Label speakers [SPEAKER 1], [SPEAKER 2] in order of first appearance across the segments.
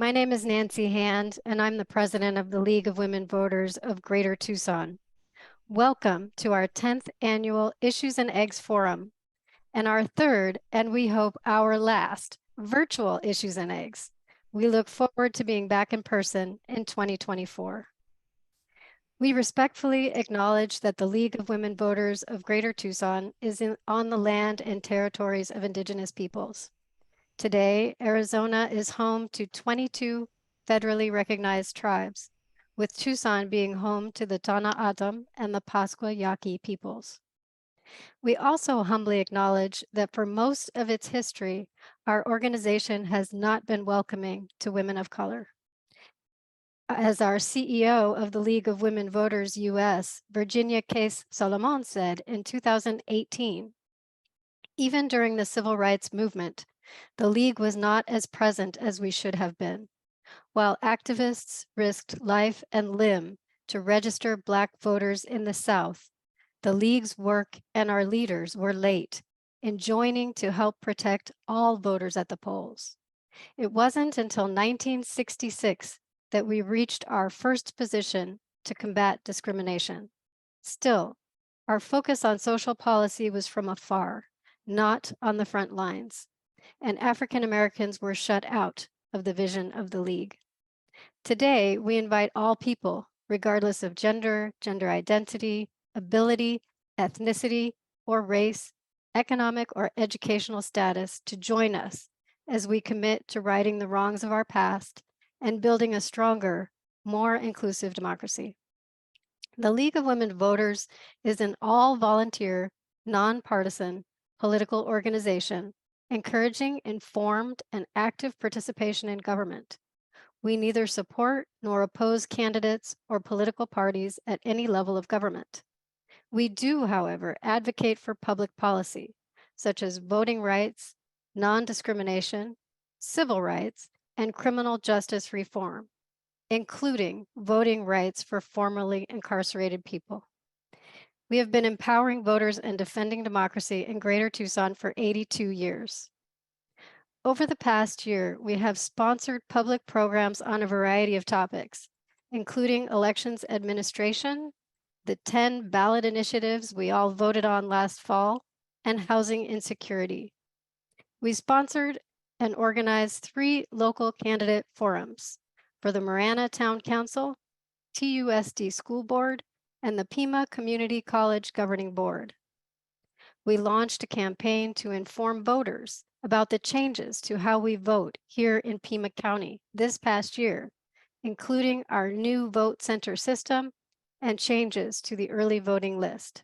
[SPEAKER 1] My name is Nancy Hand, and I'm the president of the League of Women Voters of Greater Tucson. Welcome to our 10th annual Issues and Eggs Forum, and our third, and we hope our last, virtual Issues and Eggs. We look forward to being back in person in 2024. We respectfully acknowledge that the League of Women Voters of Greater Tucson is on the land and territories of Indigenous peoples. Today, Arizona is home to 22 federally recognized tribes, with Tucson being home to the Tana Atam and the Pascua Yaqui peoples. We also humbly acknowledge that for most of its history, our organization has not been welcoming to women of color. As our CEO of the League of Women Voters US, Virginia Case Solomon, said in 2018, even during the civil rights movement, the League was not as present as we should have been. While activists risked life and limb to register Black voters in the South, the League's work and our leaders were late in joining to help protect all voters at the polls. It wasn't until 1966 that we reached our first position to combat discrimination. Still, our focus on social policy was from afar, not on the front lines, and African Americans were shut out of the vision of the League. Today, we invite all people, regardless of gender, gender identity, ability, ethnicity, or race, economic or educational status, to join us as we commit to righting the wrongs of our past and building a stronger, more inclusive democracy. The League of Women Voters is an all-volunteer, nonpartisan political organization encouraging informed and active participation in government. We neither support nor oppose candidates or political parties at any level of government. We do, however, advocate for public policy, such as voting rights, non-discrimination, civil rights, and criminal justice reform, including voting rights for formerly incarcerated people. We have been empowering voters and defending democracy in Greater Tucson for 82 years. Over the past year, we have sponsored public programs on a variety of topics, including elections administration, the 10 ballot initiatives we all voted on last fall, and housing insecurity. We sponsored and organized 3 local candidate forums for the Marana Town Council, TUSD School Board, and the Pima Community College Governing Board. We launched a campaign to inform voters about the changes to how we vote here in Pima County this past year, including our new vote center system and changes to the early voting list.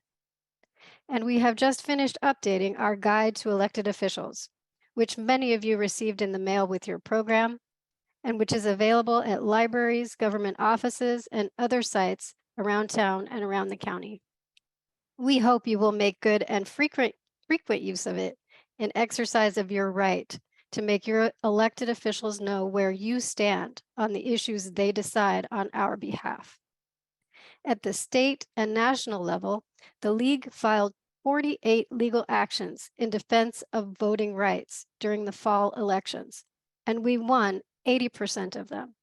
[SPEAKER 1] And we have just finished updating our guide to elected officials, which many of you received in the mail with your program, and which is available at libraries, government offices, and other sites around town and around the county. We hope you will make good and frequent use of it in exercise of your right to make your elected officials know where you stand on the issues they decide on our behalf. At the state and national level, the League filed 48 legal actions in defense of voting rights during the fall elections, and we won 80% of them,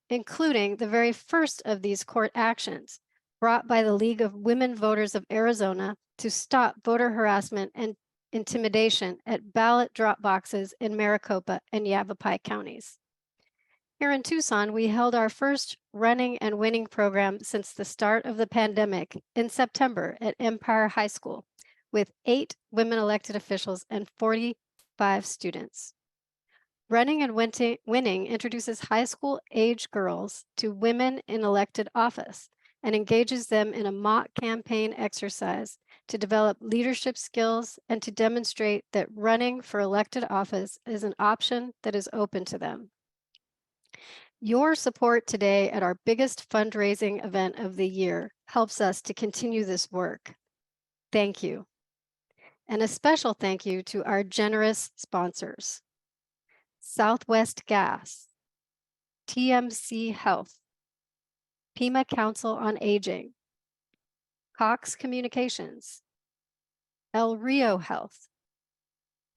[SPEAKER 1] including the very first of these court actions brought by the League of Women Voters of Arizona to stop voter harassment and intimidation at ballot drop boxes in Maricopa and Yavapai counties. Here in Tucson, we held our first running and winning program since the start of the pandemic in September at Empire High School, with 8 women elected officials and 45 students. Running and winning introduces high school age girls to women in elected office and engages them in a mock campaign exercise to develop leadership skills and to demonstrate that running for elected office is an option that is open to them. Your support today at our biggest fundraising event of the year helps us to continue this work. Thank you. And a special thank you to our generous sponsors: Southwest Gas, TMC Health, Pima Council on Aging, Cox Communications, El Rio Health,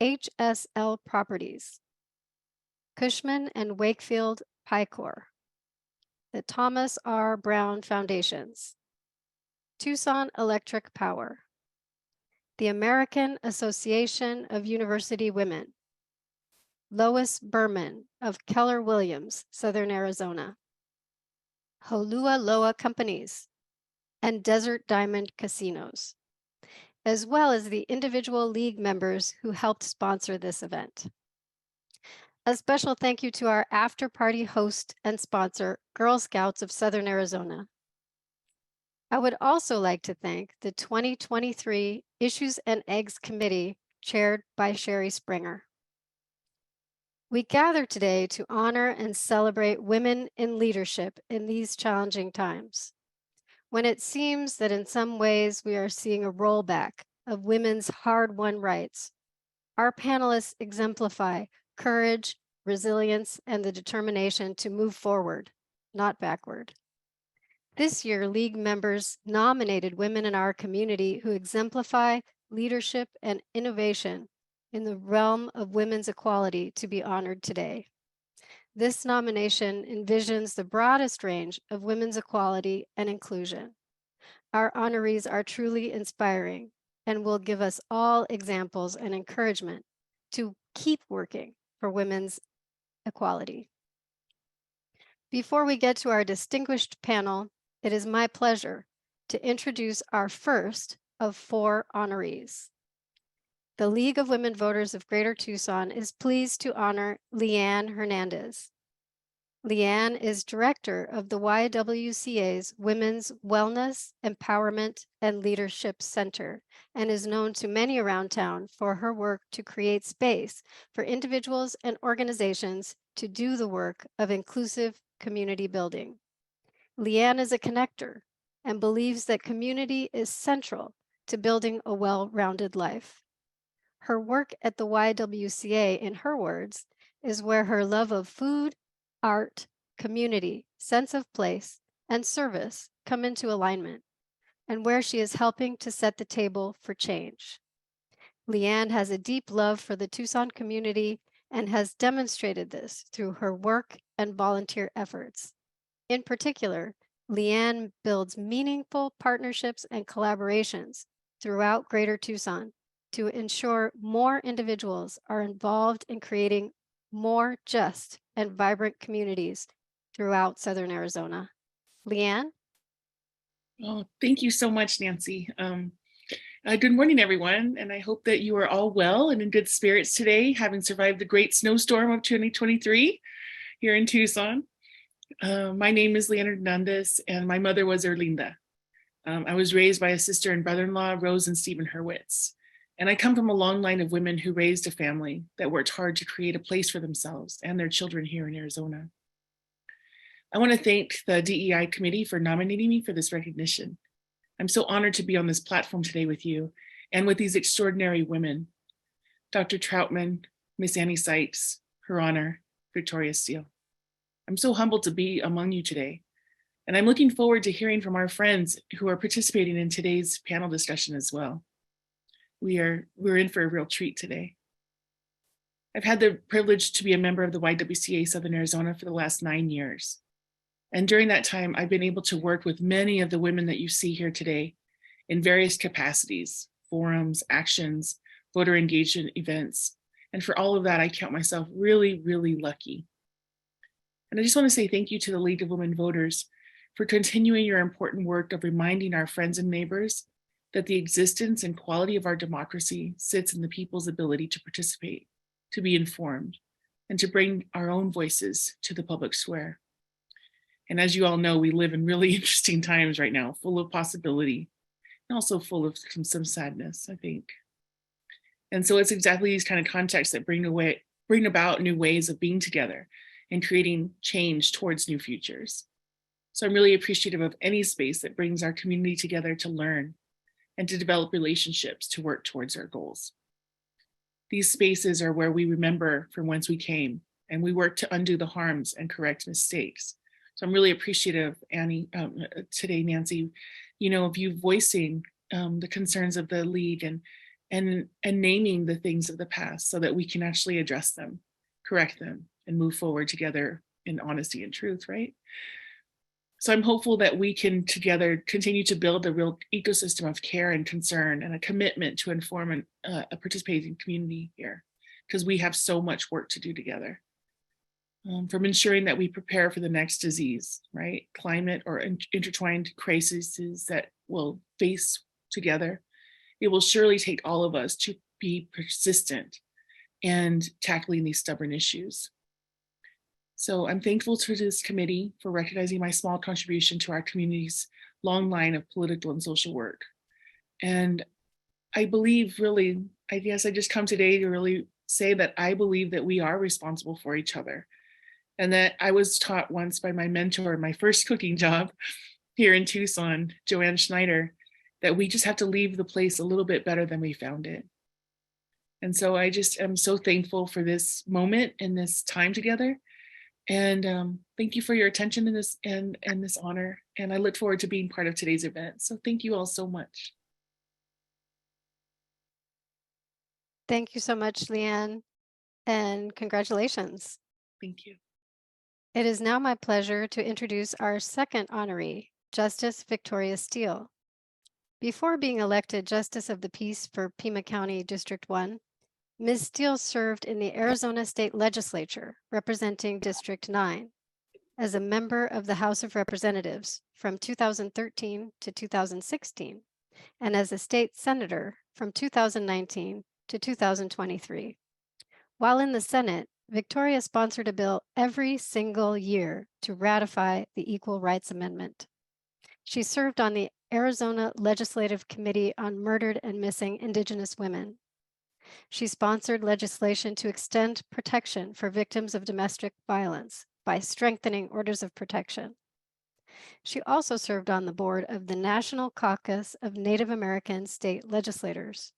[SPEAKER 1] HSL Properties, Cushman and Wakefield PICOR, the Thomas R. Brown Foundations, Tucson Electric Power, the American Association of University Women, Lois Berman of Keller Williams, Southern Arizona, Holua Loa Companies, and Desert Diamond Casinos, as well as the individual league members who helped sponsor this event. A special thank you to our after-party host and sponsor, Girl Scouts of Southern Arizona. I would also like to thank the 2023 Issues and Eggs Committee, chaired by Cheree Springer. We gather today to honor and celebrate women in leadership in these challenging times, when it seems that in some ways we are seeing a rollback of women's hard-won rights. Our panelists exemplify courage, resilience, and the determination to move forward, not backward. This year, League members nominated women in our community who exemplify leadership and innovation in the realm of women's equality to be honored today. This nomination envisions the broadest range of women's equality and inclusion. Our honorees are truly inspiring and will give us all examples and encouragement to keep working for women's equality. Before we get to our distinguished panel, it is my pleasure to introduce our first of 4 honorees. The League of Women Voters of Greater Tucson is pleased to honor Liane Hernandez. Liane is director of the YWCA's Women's Wellness, Empowerment, and Leadership Center and is known to many around town for her work to create space for individuals and organizations to do the work of inclusive community building. Liane is a connector and believes that community is central to building a well-rounded life. Her work at the YWCA, in her words, is where her love of food, art, community, sense of place, and service come into alignment, and where she is helping to set the table for change. Liane has a deep love for the Tucson community and has demonstrated this through her work and volunteer efforts. In particular, Liane builds meaningful partnerships and collaborations throughout Greater Tucson to ensure more individuals are involved in creating more just and vibrant communities throughout Southern Arizona. Liane?
[SPEAKER 2] Oh, thank you so much, Nancy. Good morning, everyone, and I hope that you are all well and in good spirits today, having survived the great snowstorm of 2023 here in Tucson. My name is Liane Hernandez, and my mother was Erlinda. I was raised by a sister and brother-in-law, Rose and Stephen Hurwitz. And I come from a long line of women who raised a family that worked hard to create a place for themselves and their children here in Arizona. I want to thank the DEI committee for nominating me for this recognition. I'm so honored to be on this platform today with you and with these extraordinary women, Dr. Troutman, Miss Annie Sykes, Her Honor, Victoria Steele. I'm so humbled to be among you today. And I'm looking forward to hearing from our friends who are participating in today's panel discussion as well. We're in for a real treat today. I've had the privilege to be a member of the YWCA Southern Arizona for the last 9 years. And during that time, I've been able to work with many of the women that you see here today in various capacities, forums, actions, voter engagement events. And for all of that, I count myself really, really lucky. And I just want to say thank you to the League of Women Voters for continuing your important work of reminding our friends and neighbors that the existence and quality of our democracy sits in the people's ability to participate, to be informed, and to bring our own voices to the public square. And as you all know, we live in really interesting times right now, full of possibility, and also full of some sadness, I think. And so it's exactly these kind of contexts that bring about new ways of being together and creating change towards new futures. So I'm really appreciative of any space that brings our community together to learn and to develop relationships to work towards our goals. These spaces are where we remember from whence we came, and we work to undo the harms and correct mistakes. So I'm really appreciative, Annie, today, Nancy, of you voicing the concerns of the League and naming the things of the past so that we can actually address them, correct them, and move forward together in honesty and truth, right? So I'm hopeful that we can together continue to build a real ecosystem of care and concern and a commitment to inform a participating community here, because we have so much work to do together. From ensuring that we prepare for the next disease, right? Climate or intertwined crises that we'll face together. It will surely take all of us to be persistent and tackling these stubborn issues. So I'm thankful to this committee for recognizing my small contribution to our community's long line of political and social work. And I believe really, I guess I just come today to really say that I believe that we are responsible for each other. And that I was taught once by my mentor, my first cooking job here in Tucson, Joanne Schneider, that we just have to leave the place a little bit better than we found it. And so I just am so thankful for this moment and this time together. And thank you for your attention in this and this honor. And I look forward to being part of today's event. So thank you all so much.
[SPEAKER 1] Thank you so much, Liane, and congratulations.
[SPEAKER 2] Thank you.
[SPEAKER 1] It is now my pleasure to introduce our second honoree, Justice Victoria Steele. Before being elected Justice of the Peace for Pima County District 1, Ms. Steele served in the Arizona State Legislature, representing District 9, as a member of the House of Representatives from 2013 to 2016, and as a state senator from 2019 to 2023. While in the Senate, Victoria sponsored a bill every single year to ratify the Equal Rights Amendment. She served on the Arizona Legislative Committee on Murdered and Missing Indigenous Women. She sponsored legislation to extend protection for victims of domestic violence by strengthening orders of protection. She also served on the board of the National Caucus of Native American State Legislators.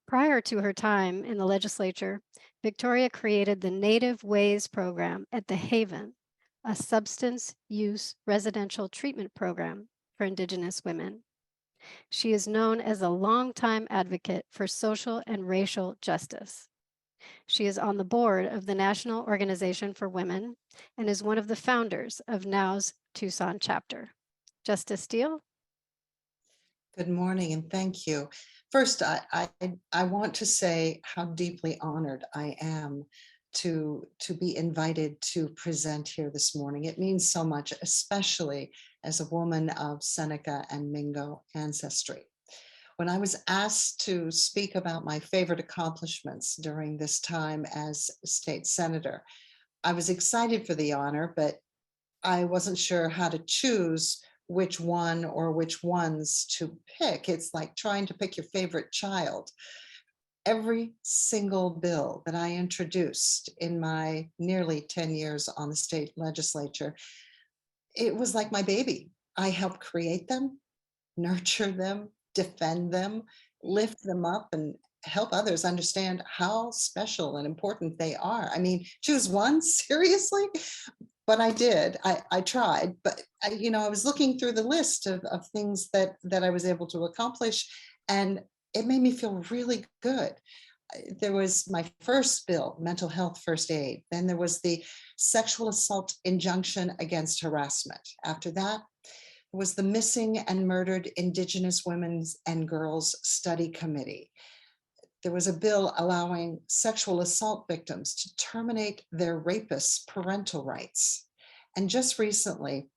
[SPEAKER 1] Prior to her time in the legislature, Victoria created the Native Ways program at the Haven, a substance use residential treatment program for Indigenous women. She is known as a longtime advocate for social and racial justice. She is on the board of the National Organization for Women and is one of the founders of NOW's Tucson chapter. Justice Steele?
[SPEAKER 3] Good morning and thank you. First, I want to say how deeply honored I am to be invited to present here this morning. It means so much, especially as a woman of Seneca and Mingo ancestry. When I was asked to speak about my favorite accomplishments during this time as state senator, I was excited for the honor, but I wasn't sure how to choose which one or which ones to pick. It's like trying to pick your favorite child. Every single bill that I introduced in my nearly 10 years on the state legislature, it was like my baby. I helped create them, nurture them, defend them, lift them up, and help others understand how special and important they are. I mean, choose one, seriously? But I did. I tried, but I was looking through the list of things that I was able to accomplish, and it made me feel really good. There was my first bill, mental health first aid. Then there was the sexual assault injunction against harassment. After that was the Missing and Murdered Indigenous Women's and Girls Study Committee. There was a bill allowing sexual assault victims to terminate their rapists' parental rights. And just recently,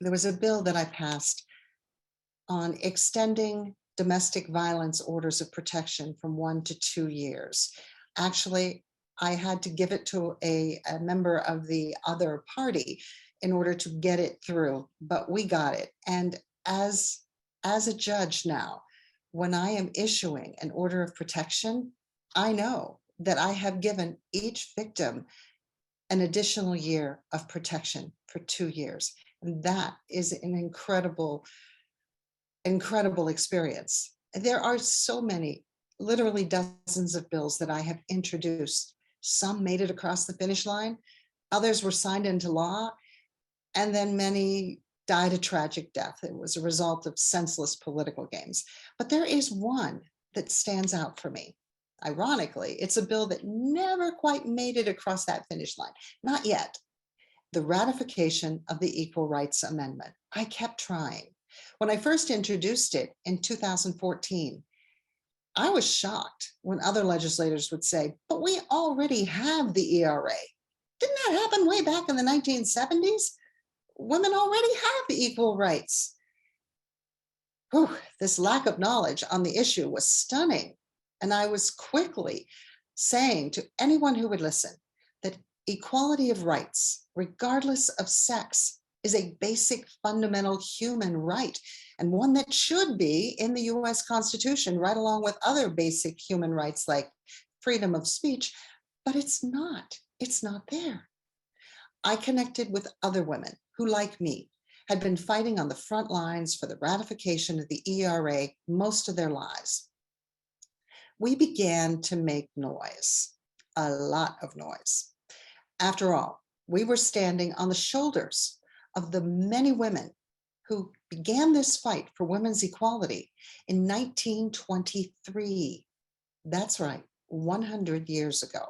[SPEAKER 3] there was a bill that I passed on extending domestic violence orders of protection from 1 to 2 years. Actually, I had to give it to a member of the other party in order to get it through, but we got it. And as a judge now, when I am issuing an order of protection, I know that I have given each victim an additional year of protection for 2 years. And that is an incredible experience. There are so many, literally dozens of bills that I have introduced. Some made it across the finish line, others were signed into law, and then many died a tragic death. It was a result of senseless political games. But there is one that stands out for me. Ironically, it's a bill that never quite made it across that finish line. Not yet, the ratification of the Equal Rights Amendment. I kept trying. When I first introduced it in 2014, I was shocked when other legislators would say, but we already have the ERA. Didn't that happen way back in the 1970s? Women already have equal rights. Whew, this lack of knowledge on the issue was stunning. And I was quickly saying to anyone who would listen that equality of rights, regardless of sex, is a basic fundamental human right, and one that should be in the US Constitution, right along with other basic human rights like freedom of speech, but it's not there. I connected with other women who, like me, had been fighting on the front lines for the ratification of the ERA most of their lives. We began to make noise, a lot of noise. After all, we were standing on the shoulders of the many women who began this fight for women's equality in 1923. That's right, 100 years ago.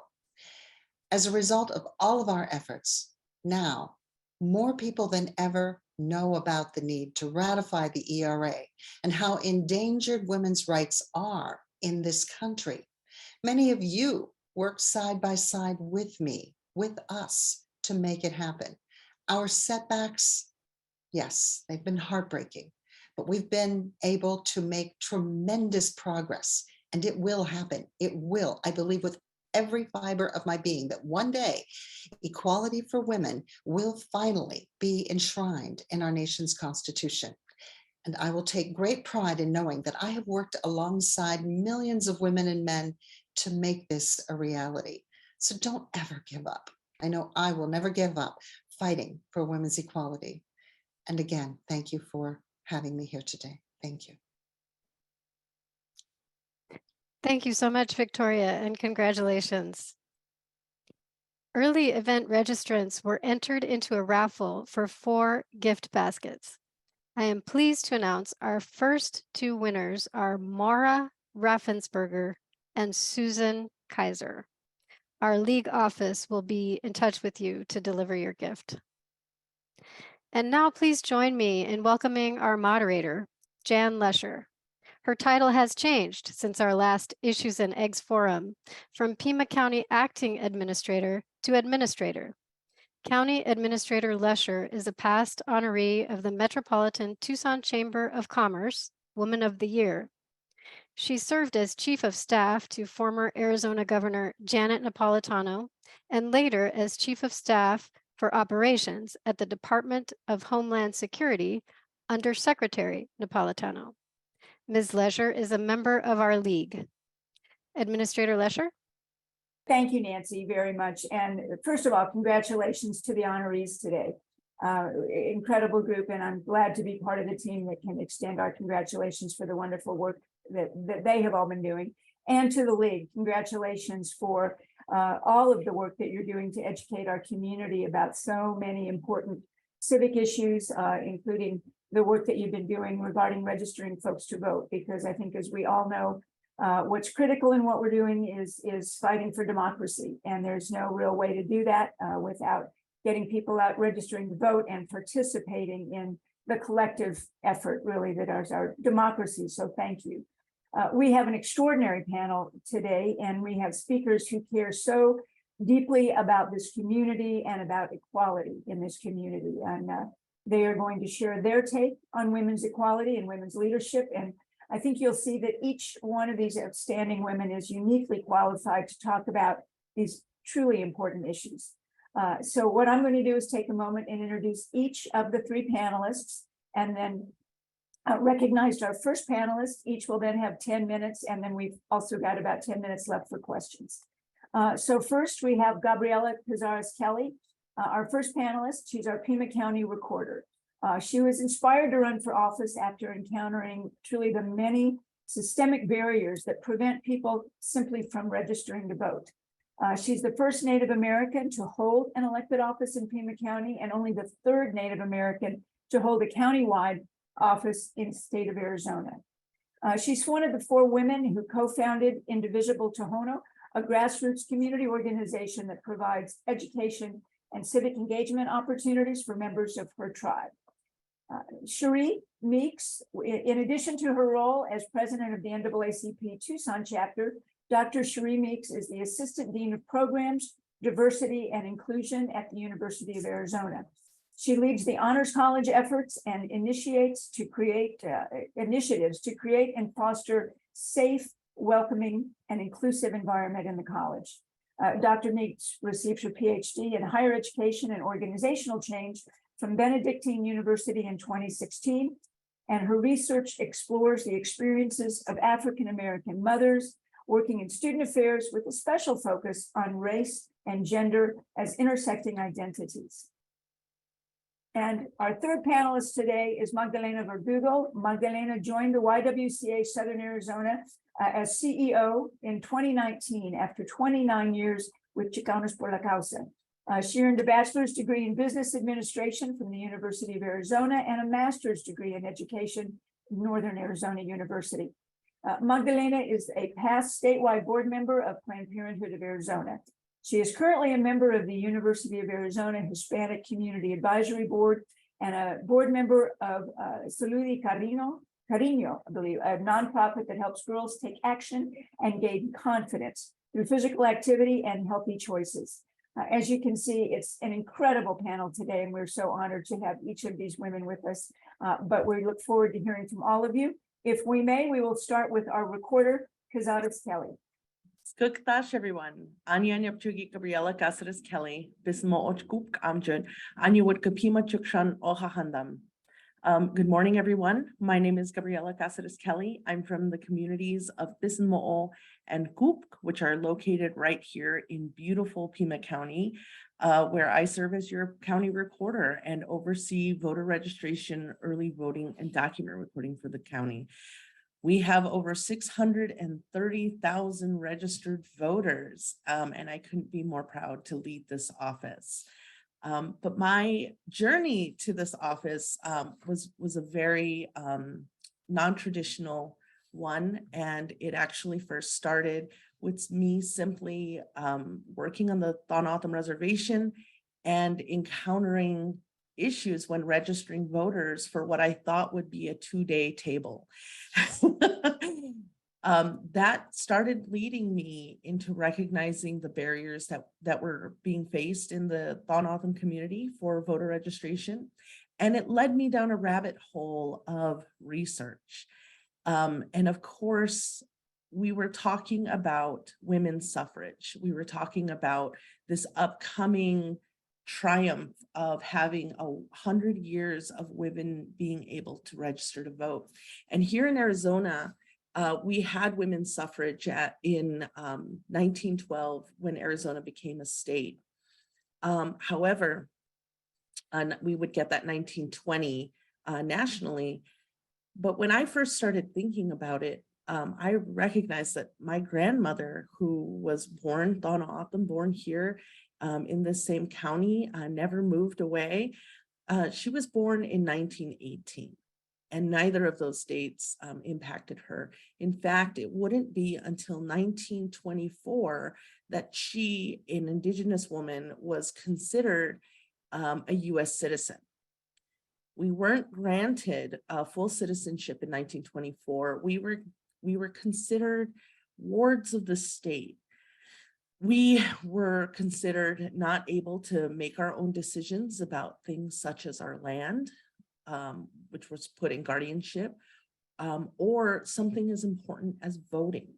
[SPEAKER 3] As a result of all of our efforts, now more people than ever know about the need to ratify the ERA and how endangered women's rights are in this country. Many of you worked side by side with me, with us, to make it happen. Our setbacks, yes, they've been heartbreaking, but we've been able to make tremendous progress, and it will happen. It will, I believe with every fiber of my being, that one day equality for women will finally be enshrined in our nation's Constitution. And I will take great pride in knowing that I have worked alongside millions of women and men to make this a reality. So don't ever give up. I know I will never give up fighting for women's equality. And again, thank you for having me here today. Thank you.
[SPEAKER 1] Thank you so much, Victoria, and congratulations. Early event registrants were entered into a raffle for 4 gift baskets. I am pleased to announce our first 2 winners are Mara Raffensperger and Susan Kaiser. Our league office will be in touch with you to deliver your gift. And now please join me in welcoming our moderator, Jan Lesher. Her title has changed since our last Issues and Eggs Forum, from Pima County Acting Administrator to Administrator. County Administrator Lesher is a past honoree of the Metropolitan Tucson Chamber of Commerce, Woman of the Year. She served as Chief of Staff to former Arizona Governor Janet Napolitano, and later as Chief of Staff for Operations at the Department of Homeland Security under Secretary Napolitano. Ms. Lesher is a member of our league. Administrator Lesher?
[SPEAKER 4] Thank you, Nancy, very much. And first of all, congratulations to the honorees today. Incredible group, and I'm glad to be part of the team that can extend our congratulations for the wonderful work that they have all been doing. And to the league, congratulations for all of the work that you're doing to educate our community about so many important civic issues, including the work that you've been doing regarding registering folks to vote, because I think, as we all know, what's critical in what we're doing is fighting for democracy, and there's no real way to do that without getting people out registering to vote and participating in the collective effort, really, that is our democracy. So thank you. We have an extraordinary panel today, and we have speakers who care so deeply about this community and about equality in this community. And they are going to share their take on women's equality and women's leadership. And I think you'll see that each one of these outstanding women is uniquely qualified to talk about these truly important issues. So what I'm going to do is take a moment and introduce each of the 3 panelists, and then recognized our first panelist. Each will then have 10 minutes, and then we've also got about 10 minutes left for questions. So first we have Gabriella Cázares-Kelly, our first panelist. She's our Pima County recorder. She was inspired to run for office after encountering truly the many systemic barriers that prevent people simply from registering to vote. She's the first Native American to hold an elected office in Pima County, and only the 3rd Native American to hold a countywide office in the state of Arizona. She's one of the 4 women who co-founded Indivisible Tohono, a grassroots community organization that provides education and civic engagement opportunities for members of her tribe. Cheree Meeks, in addition to her role as president of the NAACP-Tucson chapter, Dr. Cheree Meeks is the Assistant Dean of Programs, Diversity and Inclusion at the University of Arizona. She leads the Honors College efforts and initiatives to create and foster safe, welcoming, and inclusive environment in the college. Dr. Meeks received her PhD in higher education and organizational change from Benedictine University in 2016, and her research explores the experiences of African-American mothers working in student affairs with a special focus on race and gender as intersecting identities. And our third panelist today is Magdalena Verdugo. Magdalena joined the YWCA Southern Arizona as CEO in 2019 after 29 years with Chicanos por la Causa. She earned a bachelor's degree in business administration from the University of Arizona and a master's degree in education from Northern Arizona University. Magdalena is a past statewide board member of Planned Parenthood of Arizona. She is currently a member of the University of Arizona Hispanic Community Advisory Board and a board member of Salud y Cariño, I believe, a nonprofit that helps girls take action and gain confidence through physical activity and healthy choices. As you can see, it's an incredible panel today, and we're so honored to have each of these women with us. But we look forward to hearing from all of you. If we may, we will start with our recorder, Cázares-Kelly.
[SPEAKER 5] Skuktash everyone. Anya Nyapchugi Gabriella Cázares-Kelly, Bismo Ochkuk Amjun, Anya Woodka Pima Chukshan Ohahandam. Good morning, everyone. My name is Gabriella Cázares-Kelly. I'm from the communities of Bismo and Coop, which are located right here in beautiful Pima County, where I serve as your county recorder and oversee voter registration, early voting, and document recording for the county. We have over 630,000 registered voters, and I couldn't be more proud to lead this office. But my journey to this office was a very non-traditional one, and it actually first started with me simply working on the Thon-Otham Reservation and encountering issues when registering voters for what I thought would be a 2-day table. That started leading me into recognizing the barriers that were being faced in the Thon-Otham community for voter registration. And it led me down a rabbit hole of research. And of course, we were talking about women's suffrage. We were talking about this upcoming triumph of having 100 years of women being able to register to vote. And here in Arizona, we had women's suffrage in 1912 when Arizona became a state. However, we would get that 1920 nationally. But when I first started thinking about it, I recognized that my grandmother, who was born Thon-Otham, born here in the same county, never moved away. She was born in 1918. And neither of those dates impacted her. In fact, it wouldn't be until 1924 that she, an Indigenous woman, was considered a US citizen. We weren't granted full citizenship in 1924. We were considered wards of the state. We were considered not able to make our own decisions about things such as our land, which was put in guardianship, or something as important as voting.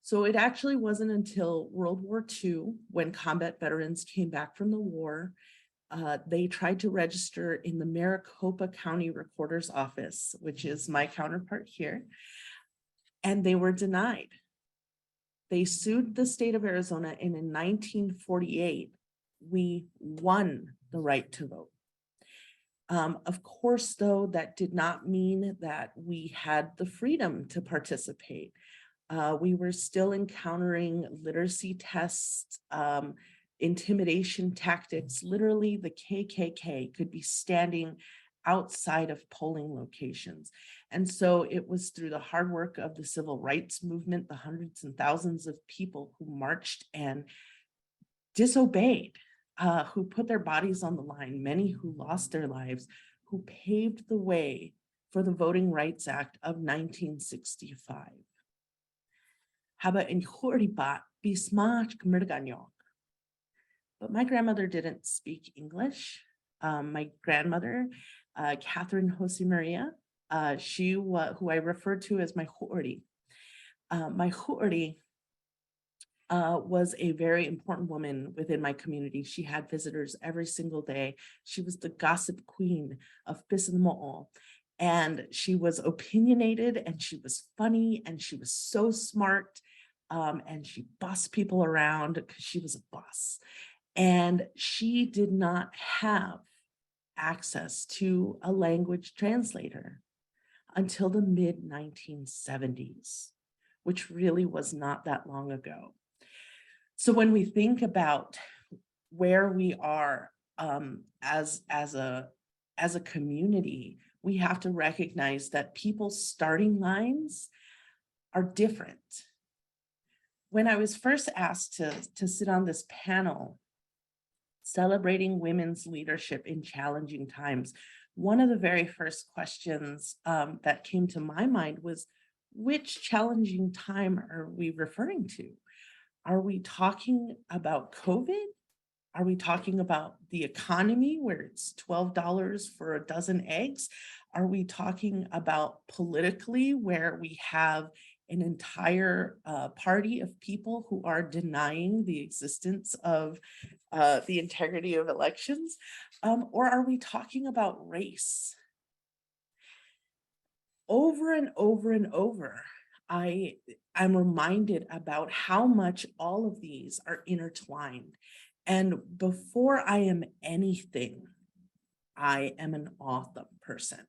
[SPEAKER 5] So it actually wasn't until World War II, when combat veterans came back from the war, they tried to register in the Maricopa County Recorder's Office, which is my counterpart here, and they were denied. They sued the state of Arizona, and in 1948, we won the right to vote. Of course, though, that did not mean that we had the freedom to participate. We were still encountering literacy tests, intimidation tactics. Literally, the KKK could be standing outside of polling locations. And so it was through the hard work of the civil rights movement, the hundreds and thousands of people who marched and disobeyed who put their bodies on the line, many who lost their lives, who paved the way for the Voting Rights Act of 1965. Haba in Horibat Bismarck Mirganyok. But my grandmother didn't speak English. My grandmother, Catherine Jose Maria, who I referred to as my Hori. My Hori was a very important woman within my community. She had visitors every single day. She was the gossip queen of Pisimo'o. And she was opinionated and she was funny and she was so smart. And she bossed people around because she was a boss. And she did not have access to a language translator until the mid-1970s, which really was not that long ago. So when we think about where we are as a community, we have to recognize that people's starting lines are different. When I was first asked to sit on this panel, celebrating women's leadership in challenging times, one of the very first questions that came to my mind was, which challenging time are we referring to? Are we talking about COVID? Are we talking about the economy where it's $12 for a dozen eggs? Are we talking about politically where we have an entire party of people who are denying the existence of the integrity of elections? Or are we talking about race? Over and over and over, I'm reminded about how much all of these are intertwined. And before I am anything, I am an author person.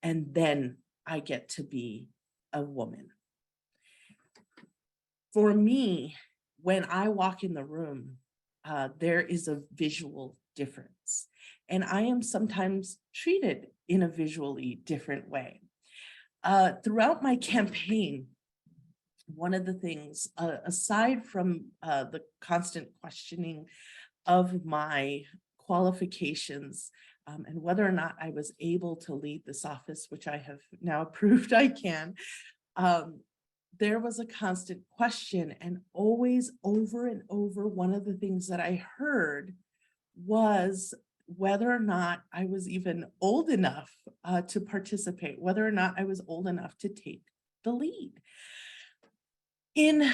[SPEAKER 5] And then I get to be a woman. For me, when I walk in the room, there is a visual difference. And I am sometimes treated in a visually different way. Throughout my campaign, one of the things, aside from the constant questioning of my qualifications and whether or not I was able to lead this office, which I have now proved I can, there was a constant question, and always over and over, one of the things that I heard was whether or not I was even old enough to participate, whether or not I was old enough to take the lead. In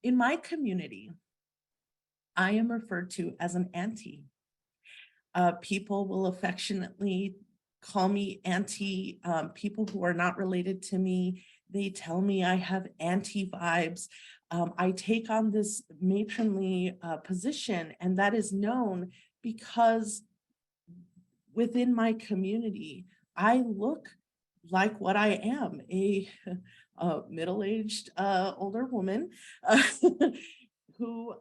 [SPEAKER 5] my community, I am referred to as an auntie. People will affectionately call me auntie. People who are not related to me, they tell me I have auntie vibes. I take on this matronly position, and that is known because within my community, I look like what I am, a middle-aged older woman who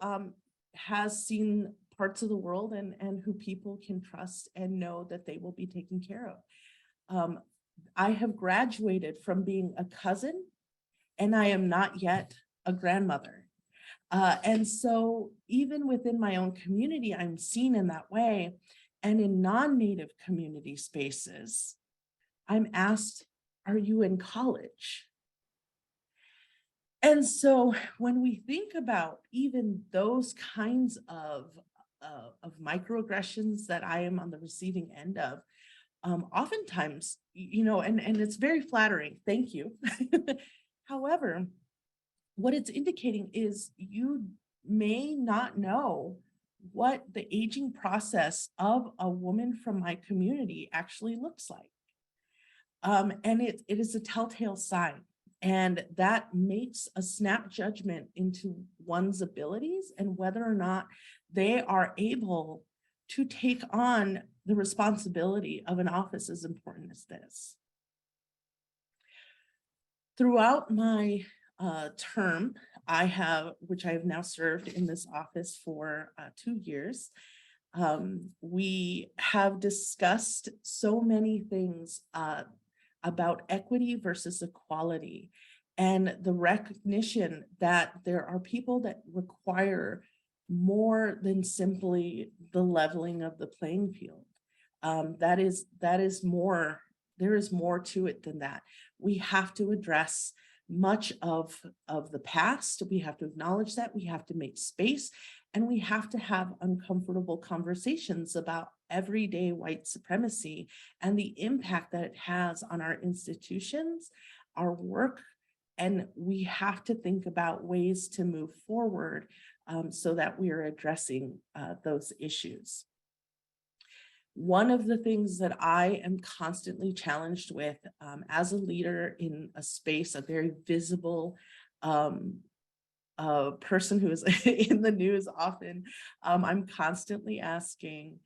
[SPEAKER 5] has seen parts of the world and who people can trust and know that they will be taken care of. I have graduated from being a cousin, and I am not yet a grandmother. And so even within my own community, I'm seen in that way. And in non-Native community spaces, I'm asked, are you in college? And so when we think about even those kinds of microaggressions that I am on the receiving end of, oftentimes, and it's very flattering, thank you. However, what it's indicating is you may not know what the aging process of a woman from my community actually looks like. And it is a telltale sign. And that makes a snap judgment into one's abilities and whether or not they are able to take on the responsibility of an office as important as this. Throughout my term, which I have now served in this office for 2 years, we have discussed so many things about equity versus equality, and the recognition that there are people that require more than simply the leveling of the playing field. That is more, there is more to it than that. We have to address much of the past. We have to acknowledge that. We have to make space, and we have to have uncomfortable conversations about everyday white supremacy and the impact that it has on our institutions, our work, and we have to think about ways to move forward so that we are addressing those issues. One of the things that I am constantly challenged with as a leader in a space, a very visible person who is in the news often, I'm constantly asking,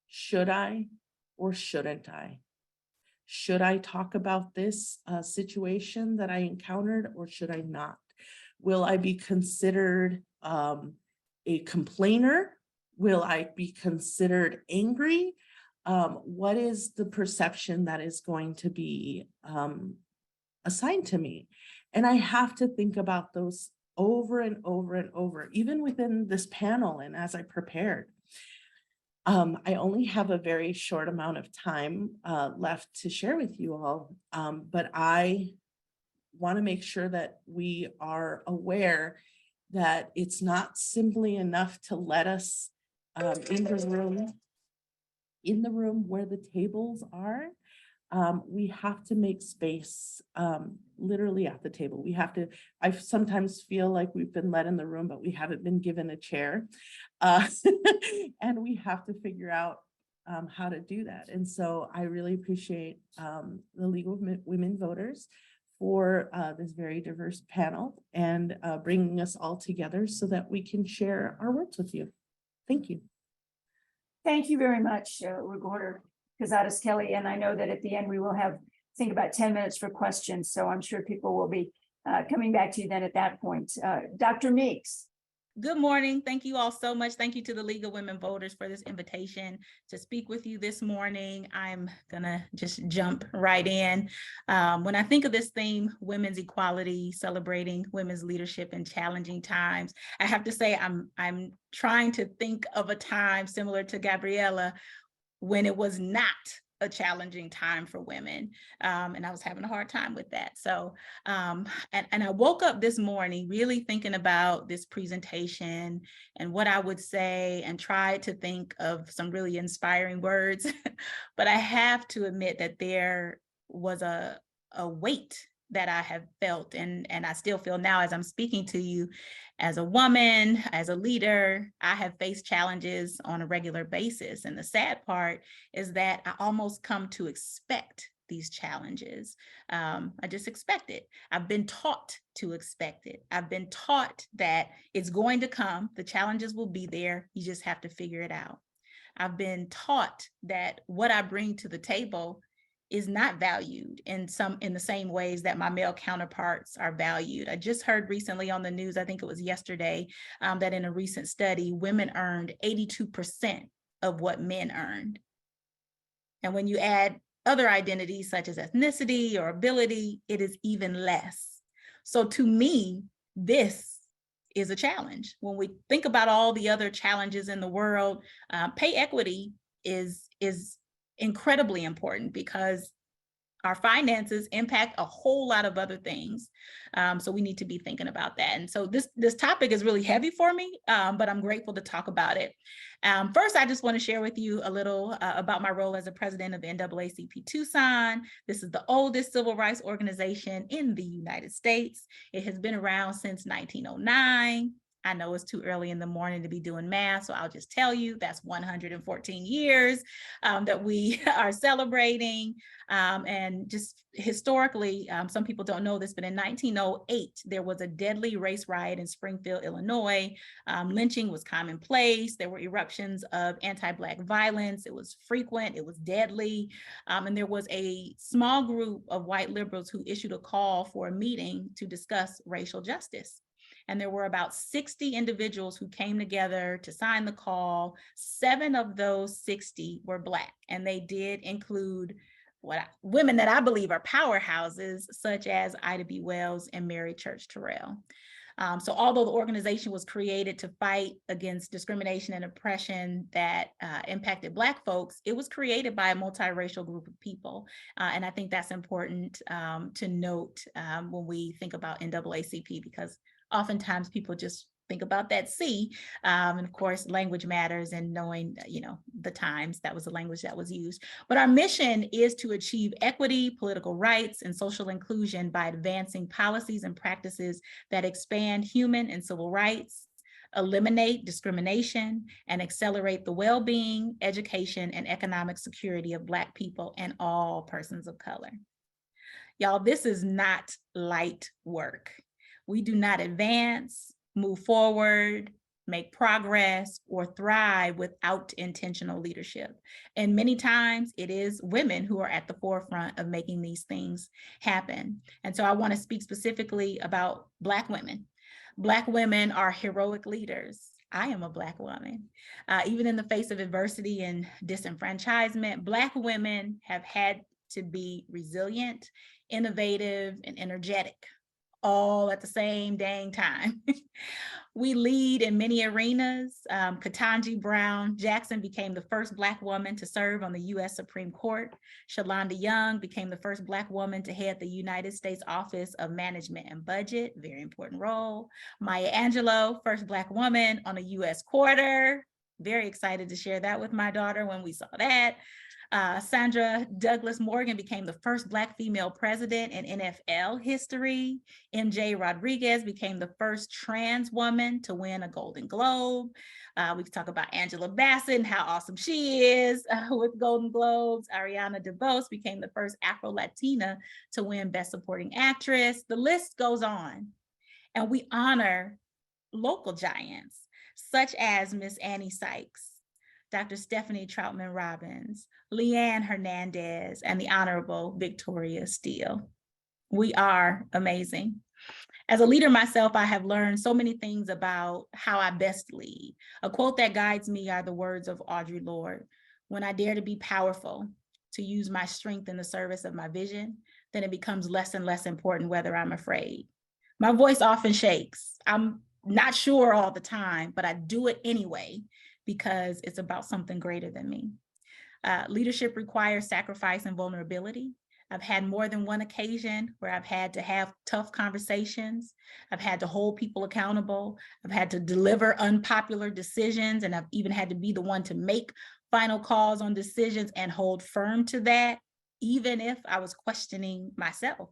[SPEAKER 5] should I or shouldn't I? Should I talk about this situation that I encountered, or should I not? Will I be considered a complainer? Will I be considered angry? What is the perception that is going to be assigned to me? And I have to think about those over and over and over, even within this panel and as I prepared. I only have a very short amount of time left to share with you all, but I want to make sure that we are aware that it's not simply enough to let us in the room where the tables are. We have to make space literally at the table. We have to, I sometimes feel like we've been let in the room, but we haven't been given a chair. And we have to figure out how to do that. And so I really appreciate the League of Women Voters for this very diverse panel and bringing us all together so that we can share our words with you. Thank you.
[SPEAKER 4] Thank you very much, Recorder Cázares-Kelly. And I know that at the end we will have, I think, about 10 minutes for questions. So I'm sure people will be coming back to you then at that point. Dr. Meeks.
[SPEAKER 6] Good morning. Thank you all so much. Thank you to the League of Women Voters for this invitation to speak with you this morning. I'm gonna just jump right in. When I think of this theme, women's equality, celebrating women's leadership in challenging times, I have to say I'm trying to think of a time similar to Gabriella when it was not a challenging time for women. And I was having a hard time with that. So, and I woke up this morning really thinking about this presentation and what I would say and tried to think of some really inspiring words. But I have to admit that there was a weight that I have felt and I still feel now as I'm speaking to you. As a woman, as a leader, I have faced challenges on a regular basis. And the sad part is that I almost come to expect these challenges. I just expect it. I've been taught to expect it. I've been taught that it's going to come. The challenges will be there. You just have to figure it out. I've been taught that what I bring to the table is not valued in the same ways that my male counterparts are valued. I just heard recently on the news, I think it was yesterday, that in a recent study, women earned 82% of what men earned. And when you add other identities such as ethnicity or ability, it is even less. So to me, this is a challenge. When we think about all the other challenges in the world, pay equity is incredibly important because our finances impact a whole lot of other things. So we need to be thinking about that. And so this topic is really heavy for me, but I'm grateful to talk about it. First, I just want to share with you a little about my role as a president of NAACP-Tucson. This is the oldest civil rights organization in the United States. It has been around since 1909. I know it's too early in the morning to be doing math, so I'll just tell you that's 114 years that we are celebrating. And just historically, some people don't know this, but in 1908, there was a deadly race riot in Springfield, Illinois. Lynching was commonplace. There were eruptions of anti-Black violence. It was frequent. It was deadly. And there was a small group of white liberals who issued a call for a meeting to discuss racial justice. And there were about 60 individuals who came together to sign the call. 7 of those 60 were Black, and they did include women that I believe are powerhouses, such as Ida B. Wells and Mary Church Terrell. So although the organization was created to fight against discrimination and oppression that impacted Black folks, it was created by a multiracial group of people. And I think that's important to note when we think about NAACP, because oftentimes people just think about that C. And of course, language matters, and knowing, the times, that was the language that was used. But our mission is to achieve equity, political rights, and social inclusion by advancing policies and practices that expand human and civil rights, eliminate discrimination, and accelerate the well-being, education, and economic security of Black people and all persons of color. Y'all, this is not light work. We do not advance, move forward, make progress, or thrive without intentional leadership. And many times it is women who are at the forefront of making these things happen. And so I want to speak specifically about Black women. Black women are heroic leaders. I am a Black woman. Even in the face of adversity and disenfranchisement, Black women have had to be resilient, innovative, and energetic, all at the same dang time. We lead in many arenas. Ketanji Brown Jackson became the first Black woman to serve on the U.S. Supreme Court. Shalonda Young became the first Black woman to head the United States Office of Management and Budget, very important role. Maya Angelou, first Black woman on a U.S. quarter. Very excited to share that with my daughter when we saw that. Sandra Douglas Morgan became the first Black female president in NFL history. MJ Rodriguez became the first trans woman to win a Golden Globe. We can talk about Angela Bassett and how awesome she is with Golden Globes. Ariana DeBose became the first Afro-Latina to win Best Supporting Actress. The list goes on. And we honor local giants, such as Miss Annie Sykes, Dr. Stephanie Troutman-Robbins, Liane Hernandez, and the Honorable Victoria Steele. We are amazing. As a leader myself, I have learned so many things about how I best lead. A quote that guides me are the words of Audre Lorde: "When I dare to be powerful, to use my strength in the service of my vision, then it becomes less and less important whether I'm afraid." My voice often shakes. I'm not sure all the time, but I do it anyway, because it's about something greater than me. Leadership requires sacrifice and vulnerability. I've had more than one occasion where I've had to have tough conversations. I've had to hold people accountable. I've had to deliver unpopular decisions, and I've even had to be the one to make final calls on decisions and hold firm to that, even if I was questioning myself.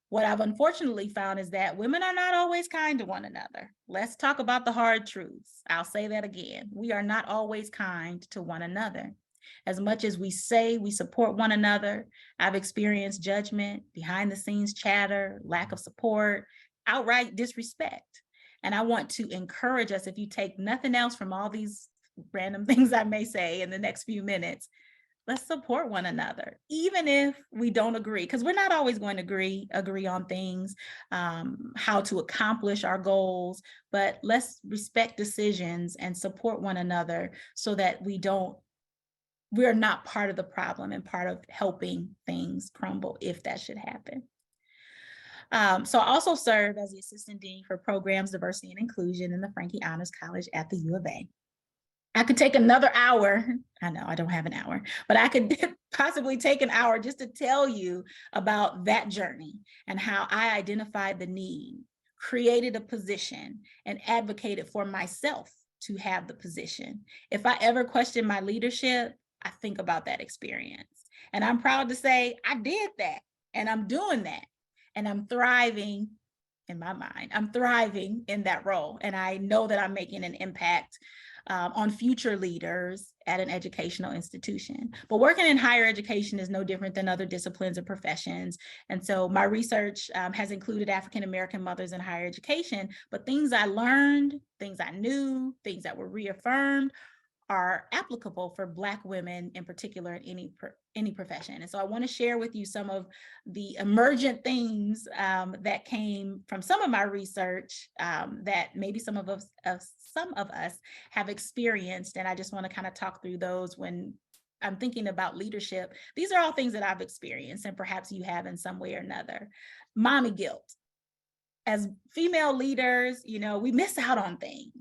[SPEAKER 6] What I've unfortunately found is that women are not always kind to one another. Let's talk about the hard truths. I'll say that again. We are not always kind to one another. As much as we say we support one another, I've experienced judgment, behind the scenes chatter, lack of support, outright disrespect. And I want to encourage us, if you take nothing else from all these random things I may say in the next few minutes, let's support one another, even if we don't agree, because we're not always going to agree on things, how to accomplish our goals, but let's respect decisions and support one another so that we're not part of the problem and part of helping things crumble if that should happen. So I also serve as the Assistant Dean for Programs, Diversity, and Inclusion in the Franke Honors College at the U of A. I could take another hour. I know I don't have an hour, but I could possibly take an hour just to tell you about that journey and how I identified the need, created a position, and advocated for myself to have the position. If I ever question my leadership, I think about that experience. And I'm proud to say I did that, and I'm doing that, and I'm thriving in my mind. I'm thriving in that role, and I know that I'm making an impact on future leaders at an educational institution. But working in higher education is no different than other disciplines or professions. And so my research has included African-American mothers in higher education, but things I learned, things I knew, things that were reaffirmed are applicable for Black women in particular in any profession. And so I want to share with you some of the emergent things that came from some of my research that maybe some of us have experienced. And I just want to kind of talk through those when I'm thinking about leadership. These are all things that I've experienced, and perhaps you have in some way or another. Mommy guilt. as female leaders, you know, we miss out on things.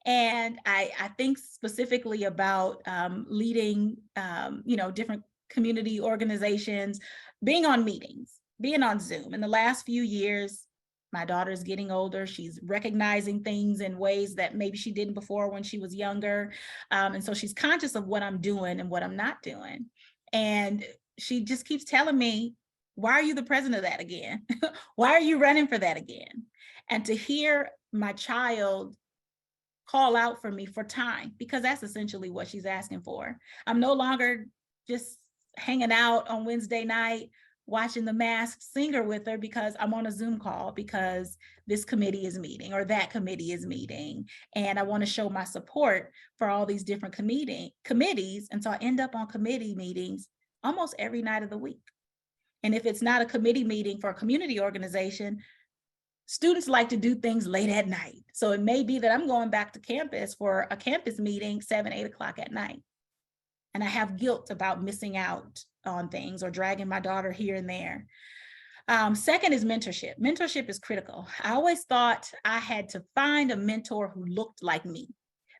[SPEAKER 6] And I think specifically about leading, you know, different community organizations, being on meetings, being on Zoom. In the last few years, my daughter's getting older. She's recognizing things in ways that maybe she didn't before when she was younger. And so she's conscious of what I'm doing and what I'm not doing. And she just keeps telling me, why are you the president of that again? Why are you running for that again? And to hear my child call out for me for time, because that's essentially what she's asking for. I'm no longer just hanging out on Wednesday night, watching The Masked Singer with her because I'm on a Zoom call because this committee is meeting or that committee is meeting. And I want to show my support for all these different committees. And so I end up on committee meetings almost every night of the week. And if it's not a committee meeting for a community organization, students like to do things late at night. So it may be that I'm going back to campus for a campus meeting 7, 8 o'clock at night. And I have guilt about missing out on things or dragging my daughter here and there. Second is mentorship. Mentorship is critical. I always thought I had to find a mentor who looked like me.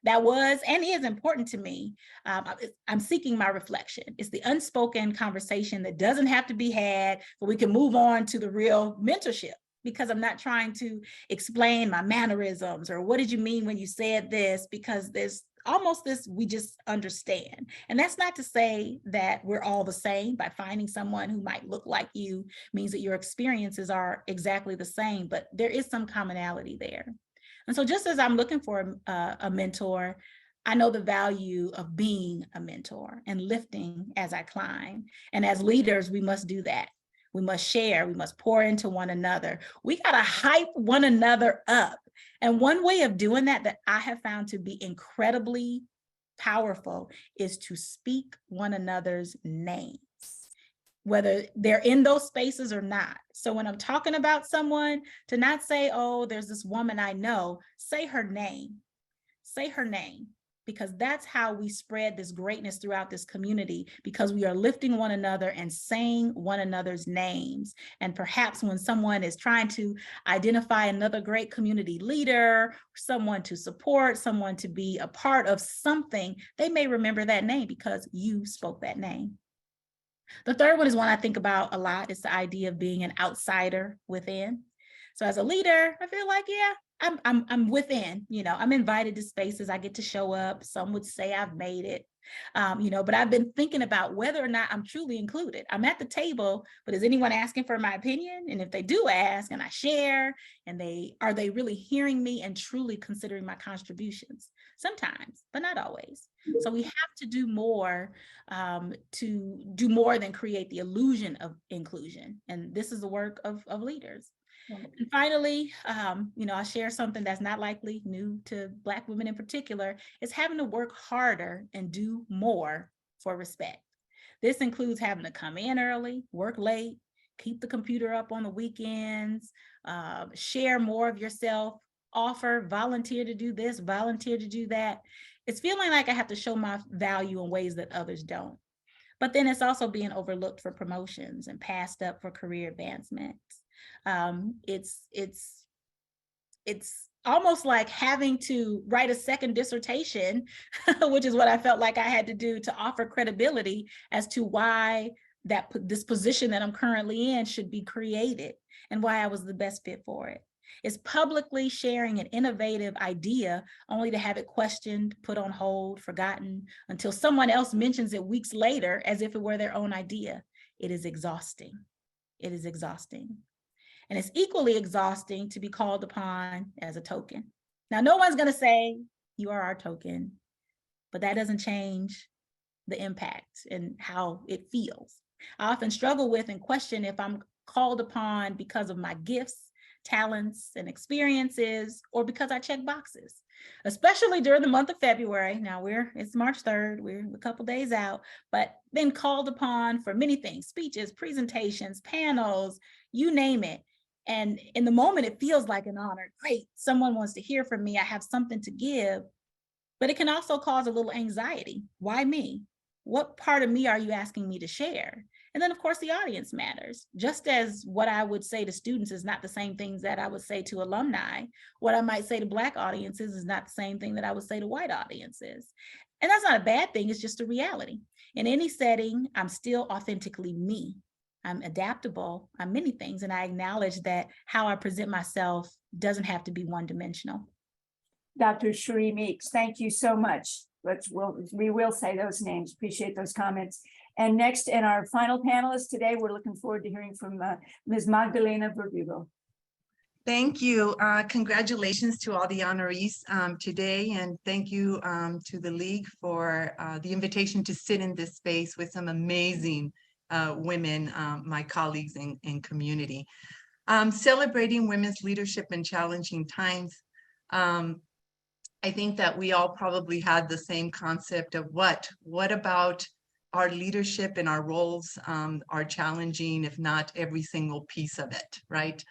[SPEAKER 6] That was and is important to me. I'm seeking my reflection. It's the unspoken conversation that doesn't have to be had, but we can move on to the real mentorship, because I'm not trying to explain my mannerisms or what did you mean when you said this, because there's almost this, we just understand. And that's not to say that we're all the same. By finding someone who might look like you means that your experiences are exactly the same, but there is some commonality there. And so just as I'm looking for a mentor, I know the value of being a mentor and lifting as I climb. And as leaders, we must do that. We must share, we must pour into one another. We gotta hype one another up. And one way of doing that I have found to be incredibly powerful is to speak one another's names, whether they're in those spaces or not. So when I'm talking about someone, to not say, oh, there's this woman I know, say her name. Say her name, because that's how we spread this greatness throughout this community, because we are lifting one another and saying one another's names. And perhaps when someone is trying to identify another great community leader, someone to support, someone to be a part of something, they may remember that name because you spoke that name. The third one is one I think about a lot. It's the idea of being an outsider within. So as a leader, I feel like, yeah, I'm within, you know, I'm invited to spaces, I get to show up. Some would say I've made it, you know, but I've been thinking about whether or not I'm truly included. I'm at the table, but is anyone asking for my opinion? And if they do ask and I share, and are they really hearing me and truly considering my contributions? Sometimes, but not always. So we have to do more than create the illusion of inclusion. And this is the work of leaders. And finally, you know, I'll share something that's not likely new to Black women in particular, is having to work harder and do more for respect. This includes having to come in early, work late, keep the computer up on the weekends, share more of yourself, offer, volunteer to do this, volunteer to do that. It's feeling like I have to show my value in ways that others don't. But then it's also being overlooked for promotions and passed up for career advancements. It's almost like having to write a second dissertation, which is what I felt like I had to do to offer credibility as to why this position that I'm currently in should be created and why I was the best fit for it. It's publicly sharing an innovative idea only to have it questioned, put on hold, forgotten, until someone else mentions it weeks later as if it were their own idea. It is exhausting. It is exhausting. And it's equally exhausting to be called upon as a token. Now, no one's going to say, you are our token, but that doesn't change the impact and how it feels. I often struggle with and question if I'm called upon because of my gifts, talents, and experiences, or because I check boxes, especially during the month of February. Now it's March 3rd, we're a couple days out, but been called upon for many things, speeches, presentations, panels, you name it. And in the moment, it feels like an honor. Great, someone wants to hear from me. I have something to give, but it can also cause a little anxiety. Why me? What part of me are you asking me to share? And then of course the audience matters. Just as what I would say to students is not the same things that I would say to alumni, what I might say to Black audiences is not the same thing that I would say to white audiences. And that's not a bad thing, it's just a reality. In any setting, I'm still authentically me. I'm adaptable, I'm many things, and I acknowledge that how I present myself doesn't have to be one-dimensional.
[SPEAKER 4] Dr. Cheree Meeks, thank you so much. We will say those names, appreciate those comments. And next, in our final panelist today, we're looking forward to hearing from Ms. Magdalena Verdugo.
[SPEAKER 7] Thank you. Congratulations to all the honorees today, and thank you to the League for the invitation to sit in this space with some amazing women, my colleagues in community. Celebrating women's leadership in challenging times. I think that we all probably had the same concept of what about our leadership and our roles are challenging, if not every single piece of it, right?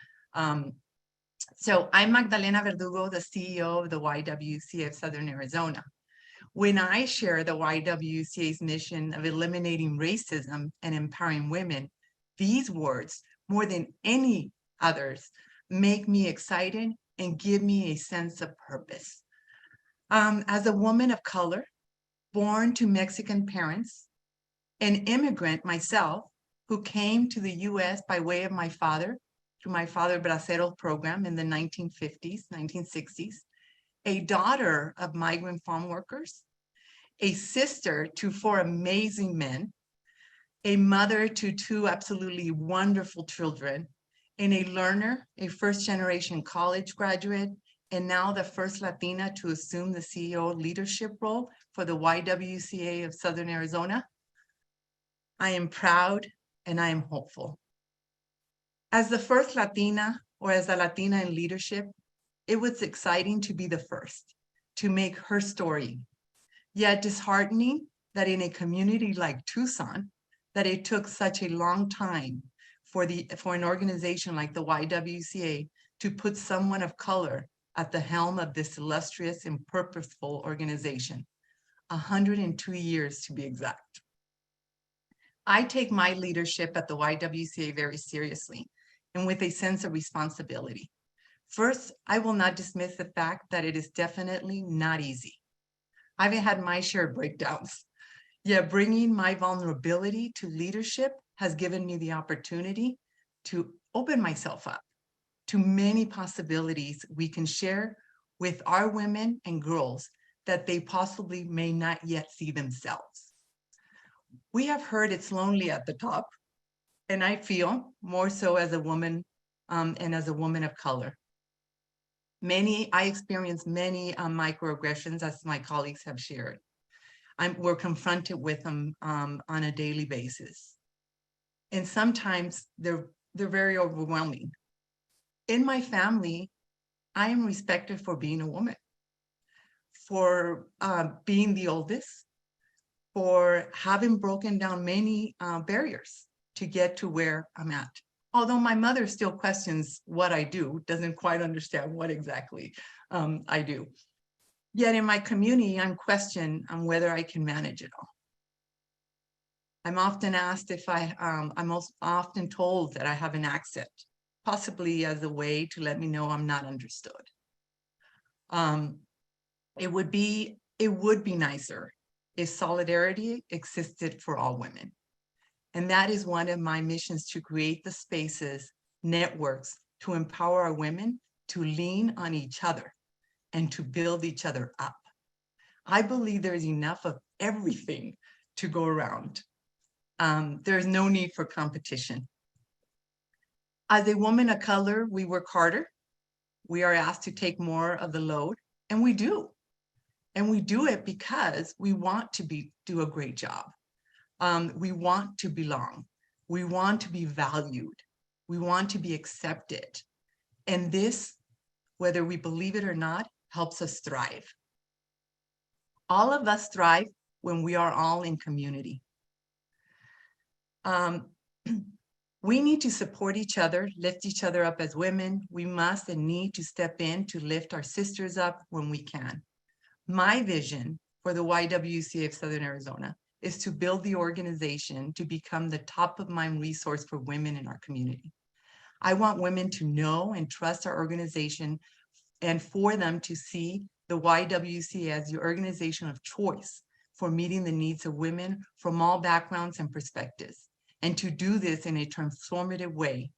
[SPEAKER 7] So I'm Magdalena Verdugo, the CEO of the YWCA of Southern Arizona. When I share the YWCA's mission of eliminating racism and empowering women, these words, more than any others, make me excited and give me a sense of purpose. As a woman of color, born to Mexican parents, an immigrant myself, who came to the US by way of my father, through my father Bracero program in the 1950s, 1960s, a daughter of migrant farm workers, a sister to 4 amazing men, a mother to 2 absolutely wonderful children, and a learner, a first-generation college graduate, and now the first Latina to assume the CEO leadership role for the YWCA of Southern Arizona. I am proud and I am hopeful. As the first Latina, or as a Latina in leadership, it was exciting to be the first, to make her story. Yet disheartening that in a community like Tucson, that it took such a long time for an organization like the YWCA to put someone of color at the helm of this illustrious and purposeful organization, 102 years to be exact. I take my leadership at the YWCA very seriously and with a sense of responsibility. First, I will not dismiss the fact that it is definitely not easy. I've had my share of breakdowns, yet bringing my vulnerability to leadership has given me the opportunity to open myself up to many possibilities we can share with our women and girls that they possibly may not yet see themselves. We have heard it's lonely at the top, and I feel more so as a woman and as a woman of color. I experience many microaggressions, as my colleagues have shared. We're confronted with them on a daily basis. And sometimes they're very overwhelming. In my family, I am respected for being a woman, for being the oldest, for having broken down many barriers to get to where I'm at. Although my mother still questions what I do, doesn't quite understand what exactly I do. Yet in my community, I'm questioned on whether I can manage it all. I'm often asked if I'm often told that I have an accent, possibly as a way to let me know I'm not understood. It would be nicer if solidarity existed for all women. And that is one of my missions, to create the spaces, networks, to empower our women to lean on each other and to build each other up. I believe there is enough of everything to go around. There is no need for competition. As a woman of color, we work harder. We are asked to take more of the load, and we do. And we do it because we want to do a great job. We want to belong. We want to be valued. We want to be accepted. And this, whether we believe it or not, helps us thrive. All of us thrive when we are all in community. We need to support each other, lift each other up as women. We must and need to step in to lift our sisters up when we can. My vision for the YWCA of Southern Arizona is to build the organization to become the top of mind resource for women in our community. I want women to know and trust our organization, and for them to see the YWCA as the organization of choice for meeting the needs of women from all backgrounds and perspectives, and to do this in a transformative way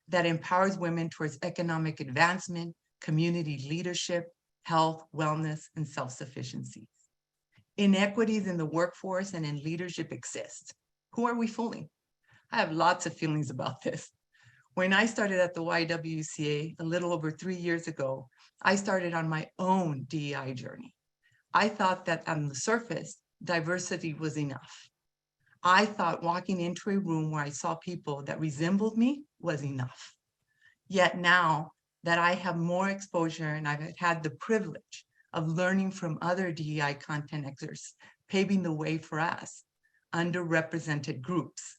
[SPEAKER 7] that empowers women towards economic advancement, community leadership, health, wellness, and self-sufficiency. Inequities in the workforce and in leadership exist. Who are we fooling? I have lots of feelings about this. When I started at the YWCA a little over 3 years ago, I started on my own DEI journey. I thought that on the surface, diversity was enough. I thought walking into a room where I saw people that resembled me was enough. Yet now that I have more exposure and I've had the privilege of learning from other DEI content experts, paving the way for us, underrepresented groups,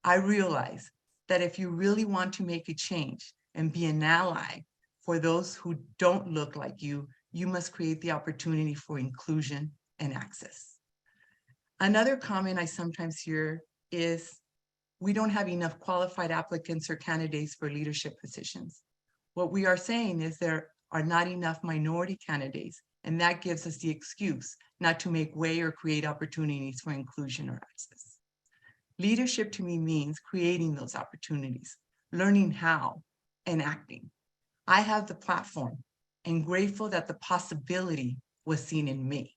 [SPEAKER 7] I realize that if you really want to make a change and be an ally for those who don't look like you, you must create the opportunity for inclusion and access. Another comment I sometimes hear is, we don't have enough qualified applicants or candidates for leadership positions. What we are saying is there are not enough minority candidates, and that gives us the excuse not to make way or create opportunities for inclusion or access. Leadership to me means creating those opportunities, learning how, and acting. I have the platform and grateful that the possibility was seen in me.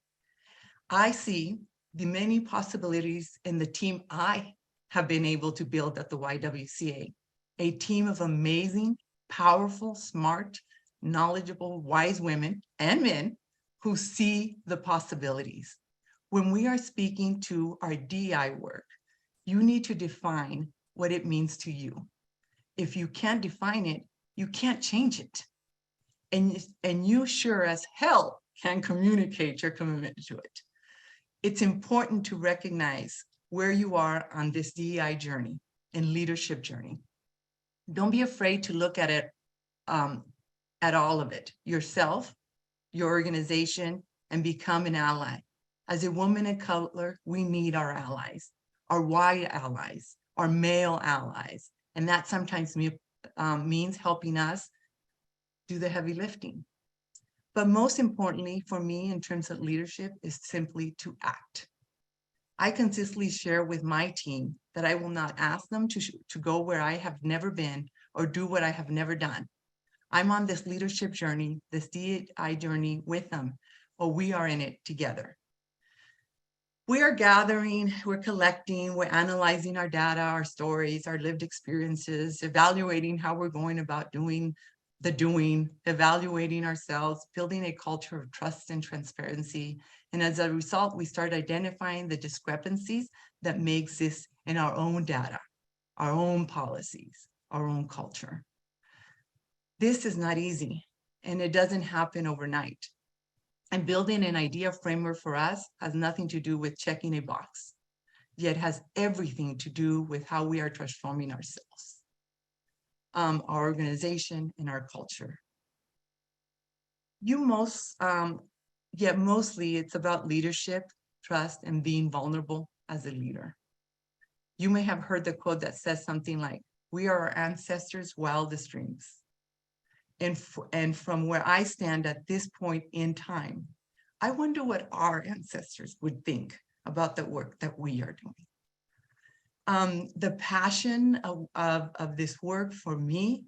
[SPEAKER 7] I see the many possibilities in the team I have been able to build at the YWCA, a team of amazing, powerful, smart, knowledgeable, wise women and men who see the possibilities. When we are speaking to our DI work, you need to define what it means to you. If you can't define it, you can't change it. And you sure as hell can communicate your commitment to it. It's important to recognize where you are on this DEI journey and leadership journey. Don't be afraid to look at it, at all of it, yourself, your organization, and become an ally. As a woman of color, we need our allies, our white allies, our male allies, and that sometimes means helping us do the heavy lifting. But most importantly for me in terms of leadership is simply to act. I consistently share with my team that I will not ask them to go where I have never been or do what I have never done. I'm on this leadership journey, this DEI journey with them, or we are in it together. We are gathering, we're collecting, we're analyzing our data, our stories, our lived experiences, evaluating how we're going about doing, evaluating ourselves, building a culture of trust and transparency. And as a result, we start identifying the discrepancies that may exist in our own data, our own policies, our own culture. This is not easy, and it doesn't happen overnight. And building an idea framework for us has nothing to do with checking a box, yet has everything to do with how we are transforming ourselves, our organization, and our culture. Yet mostly it's about leadership, trust, and being vulnerable as a leader. You may have heard the quote that says something like, "We are our ancestors' wildest dreams." And from where I stand at this point in time, I wonder what our ancestors would think about the work that we are doing. The passion of this work for me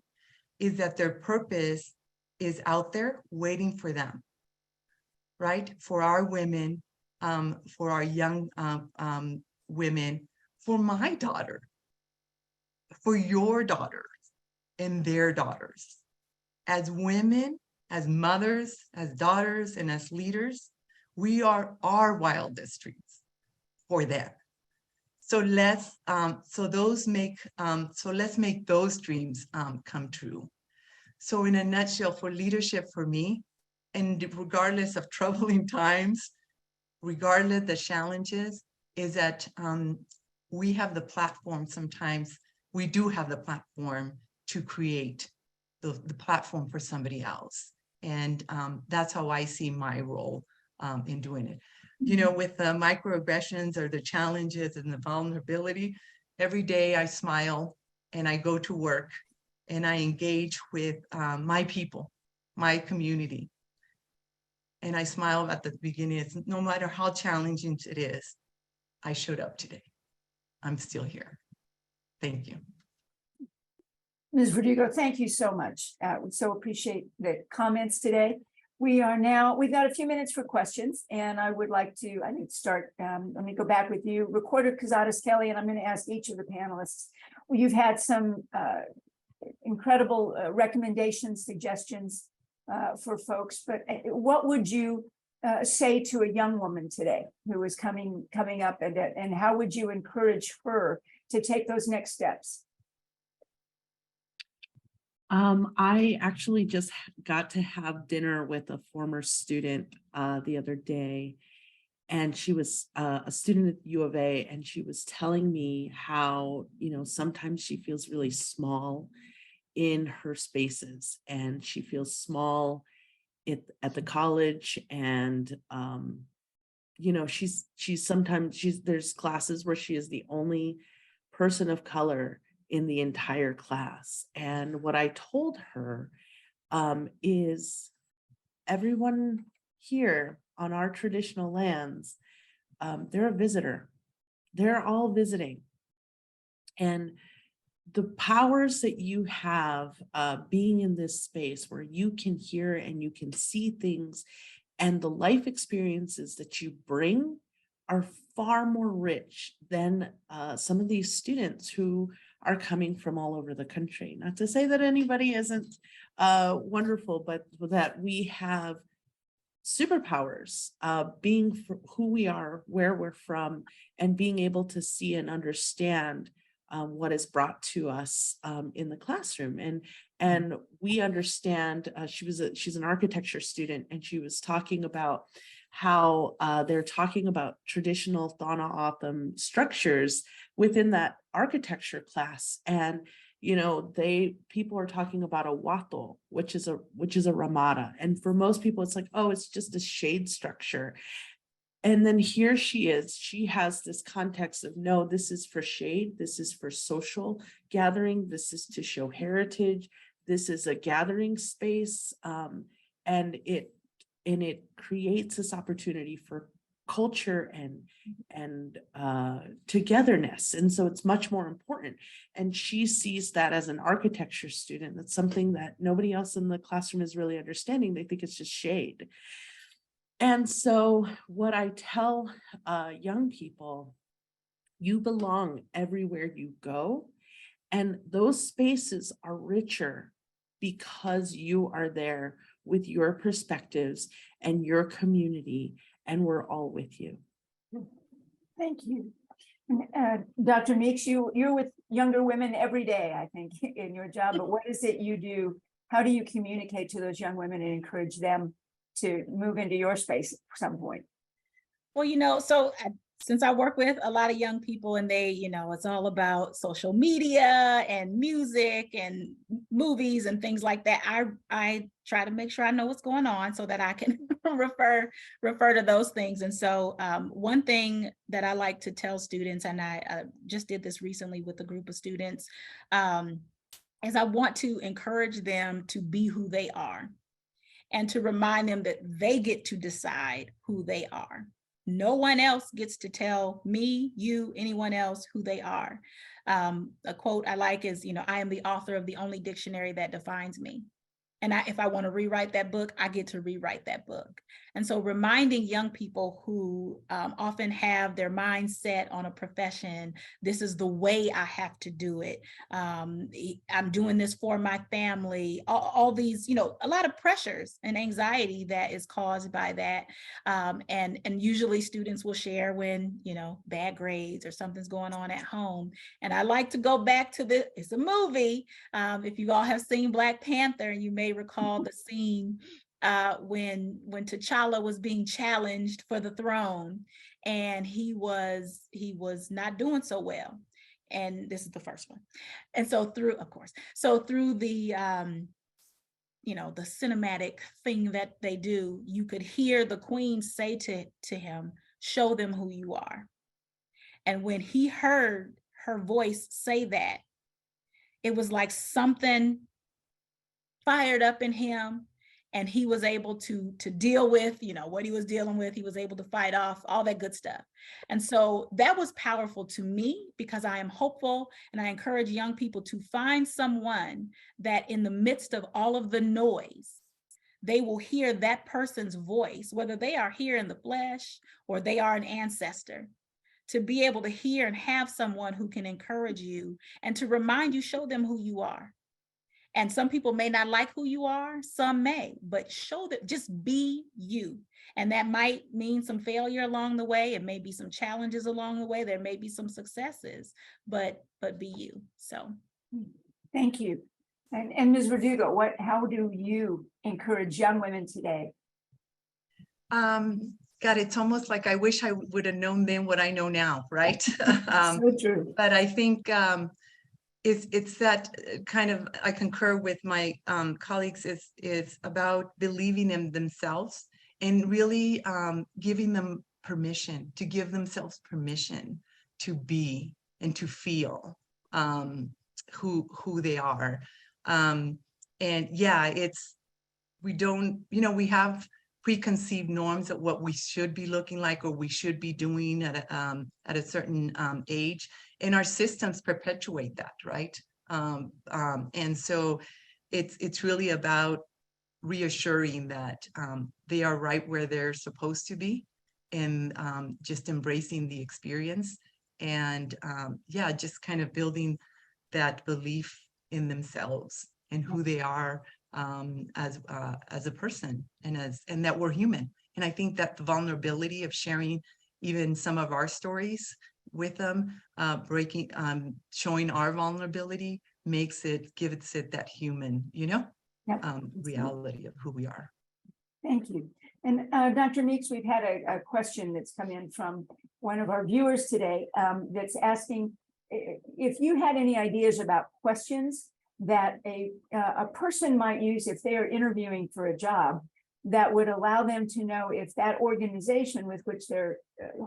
[SPEAKER 7] is that their purpose is out there waiting for them, right? For our women, for our young women, for my daughter, for your daughters and their daughters. As women, as mothers, as daughters, and as leaders, we are our wildest dreams for them. So let's make those dreams come true. So in a nutshell, for leadership for me, and regardless of troubling times, regardless of the challenges, is that we have the platform sometimes, we do have the platform to create the platform for somebody else. And that's how I see my role in doing it. you know, with the microaggressions or the challenges and the vulnerability. Every day I smile and I go to work and I engage with my people, my community. And I smile at the beginning. It's no matter how challenging it is, I showed up today. I'm still here. Thank you.
[SPEAKER 4] Ms. Verdugo, thank you so much. We so appreciate the comments today. We've got a few minutes for questions, and I need to start, let me go back with you. Recorder Cázares-Kelly, and I'm going to ask each of the panelists. You've had some incredible recommendations, suggestions for folks, but what would you say to a young woman today who is coming up, and how would you encourage her to take those next steps?
[SPEAKER 5] I actually just got to have dinner with a former student the other day, and she was a student at U of A, and she was telling me how, you know, sometimes she feels really small in her spaces, and she feels small at the college, and you know, there's classes where she is the only person of color in the entire class. And what I told her is everyone here on our traditional lands, they're a visitor. They're all visiting. And the powers that you have being in this space where you can hear and you can see things, and the life experiences that you bring are far more rich than some of these students who are coming from all over the country. Not to say that anybody isn't wonderful, but that we have superpowers, being who we are, where we're from, and being able to see and understand what is brought to us in the classroom. And we understand, she's an architecture student, and she was talking about how they're talking about traditional Tohono structures within that architecture class. And, you know, people are talking about a wato, which is a ramada. And for most people, it's like, oh, it's just a shade structure. And then here she has this context of, no, this is for shade. This is for social gathering. This is to show heritage. This is a gathering space. And it creates this opportunity for culture and togetherness. And so it's much more important. And she sees that as an architecture student. That's something that nobody else in the classroom is really understanding. They think it's just shade. And so what I tell young people, you belong everywhere you go. And those spaces are richer because you are there with your perspectives and your community, and we're all with you.
[SPEAKER 4] Thank you. Dr. Meeks, you're with younger women every day, I think, in your job, but what is it you do? How do you communicate to those young women and encourage them to move into your space at some point?
[SPEAKER 6] Well, you know, since I work with a lot of young people, and they, you know, it's all about social media and music and movies and things like that, I try to make sure I know what's going on so that I can refer to those things. And so one thing that I like to tell students, and I just did this recently with a group of students, is I want to encourage them to be who they are, and to remind them that they get to decide who they are. No one else gets to tell me, you, anyone else who they are. A quote I like is, you know, I am the author of the only dictionary that defines me. And if I want to rewrite that book, I get to rewrite that book. And so reminding young people who often have their mind set on a profession, this is the way I have to do it. I'm doing this for my family, all these, you know, a lot of pressures and anxiety that is caused by that. And usually students will share when, you know, bad grades or something's going on at home. And I like to go back to it's a movie. If you all have seen Black Panther, you may recall the scene when T'Challa was being challenged for the throne, and he was not doing so well. And this is the first one. And so through the you know, the cinematic thing that they do, you could hear the queen say to him, show them who you are. And when he heard her voice say that, it was like something fired up in him, and he was able to deal with, what he was dealing with. He was able to fight off all that good stuff. And so that was powerful to me, because I am hopeful, and I encourage young people to find someone that in the midst of all of the noise, they will hear that person's voice, whether they are here in the flesh or they are an ancestor, to be able to hear and have someone who can encourage you and to remind you, show them who you are. And some people may not like who you are, some may, but show that, just be you. And that might mean some failure along the way. It may be some challenges along the way. There may be some successes, but be you. So.
[SPEAKER 4] Thank you. And Ms. Verdugo, how do you encourage young women today?
[SPEAKER 7] God, it's almost like I wish I would have known then what I know now, right?
[SPEAKER 4] So true.
[SPEAKER 7] But I think it's that kind of, I concur with my colleagues, is about believing in themselves and really giving them permission, to give themselves permission to be and to feel who they are. And yeah, we have preconceived norms of what we should be looking like or we should be doing at a certain age, and our systems perpetuate that, right? And so it's really about reassuring that they are right where they're supposed to be, and just embracing the experience, and yeah, just kind of building that belief in themselves and who they are as a person, and that we're human. And I think that the vulnerability of sharing even some of our stories with them, showing our vulnerability, gives it that human, reality of who we are.
[SPEAKER 4] Thank you. And Dr. Meeks, we've had a question that's come in from one of our viewers today that's asking if you had any ideas about questions that a person might use if they are interviewing for a job that would allow them to know if that organization with which they're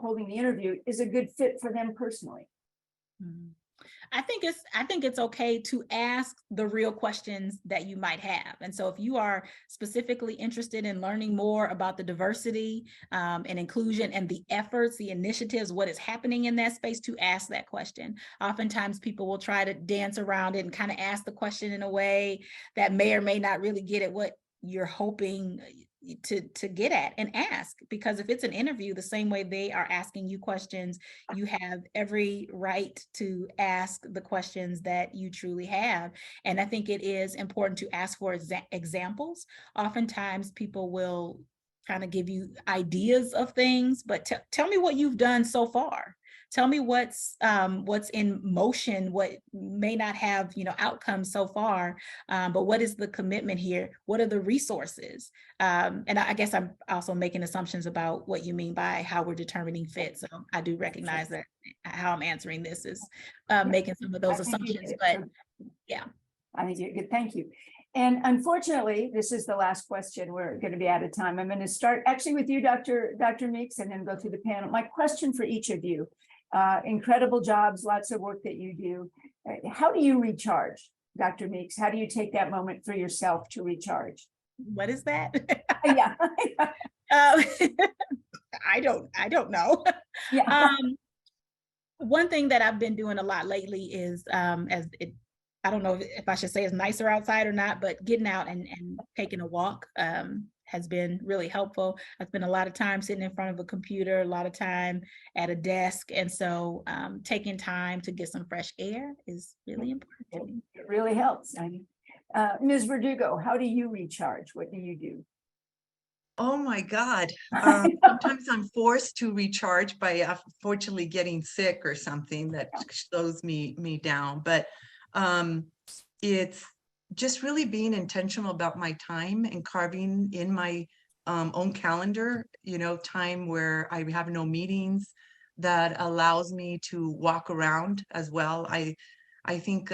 [SPEAKER 4] holding the interview is a good fit for them personally.
[SPEAKER 6] Mm-hmm. I think it's okay to ask the real questions that you might have. And so if you are specifically interested in learning more about the diversity and inclusion and the efforts, the initiatives, what is happening in that space, to ask that question. Oftentimes people will try to dance around it and kind of ask the question in a way that may or may not really get at what you're hoping to get at, and ask, because if it's an interview, the same way they are asking you questions, you have every right to ask the questions that you truly have. And I think it is important to ask for examples. Oftentimes people will kind of give you ideas of things, but tell me what you've done so far. Tell me what's in motion, what may not have, outcomes so far, but what is the commitment here? What are the resources? And I guess I'm also making assumptions about what you mean by how we're determining fit. So I do recognize that how I'm answering this is making some of those assumptions, but yeah.
[SPEAKER 4] I think you're good. Thank you. And unfortunately, this is the last question. We're going to be out of time. I'm going to start actually with you, Dr. Meeks, and then go through the panel. My question for each of you. Incredible jobs, lots of work that you do. How do you recharge, Dr. Meeks? How do you take that moment for yourself to recharge?
[SPEAKER 6] What is that?
[SPEAKER 4] Yeah.
[SPEAKER 6] I don't know.
[SPEAKER 4] Yeah.
[SPEAKER 6] One thing that I've been doing a lot lately is I don't know if I should say it's nicer outside or not, but getting out and taking a walk has been really helpful. I spend a lot of time sitting in front of a computer, a lot of time at a desk. And so taking time to get some fresh air is really important.
[SPEAKER 4] It really helps. Ms. Verdugo, how do you recharge? What do you do?
[SPEAKER 7] Oh my God. Sometimes I'm forced to recharge by unfortunately getting sick or something that slows me down. But it's just really being intentional about my time and carving in my own calendar, time where I have no meetings, that allows me to walk around as well. I think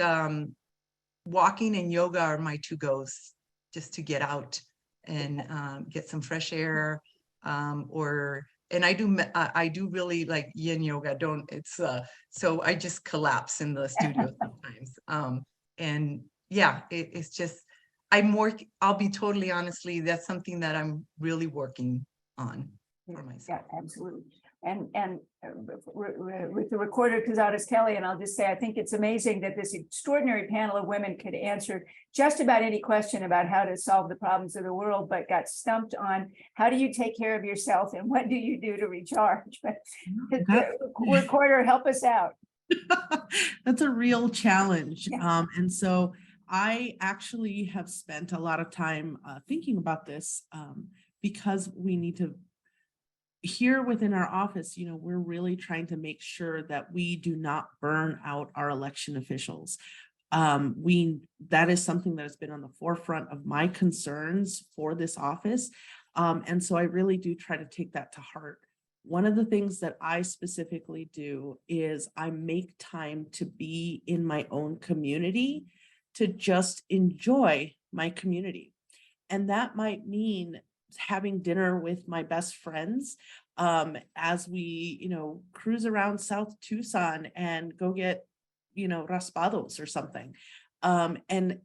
[SPEAKER 7] walking and yoga are my two goes, just to get out and get some fresh air, or and I do really like yin yoga. So I just collapse in the studio sometimes. And yeah, it's just, I'll be totally honestly, that's something that I'm really working on for myself.
[SPEAKER 4] Yeah, absolutely. And with the recorder Cázares-Kelly, and I'll just say, I think it's amazing that this extraordinary panel of women could answer just about any question about how to solve the problems of the world, but got stumped on how do you take care of yourself and what do you do to recharge? But recorder, help us out.
[SPEAKER 5] That's a real challenge.
[SPEAKER 4] Yeah.
[SPEAKER 5] And so I actually have spent a lot of time thinking about this because we need to, here within our office, we're really trying to make sure that we do not burn out our election officials. That is something that has been on the forefront of my concerns for this office. And so I really do try to take that to heart. One of the things that I specifically do is I make time to be in my own community, to just enjoy my community. And that might mean having dinner with my best friends as we, cruise around South Tucson and go get, raspados or something. And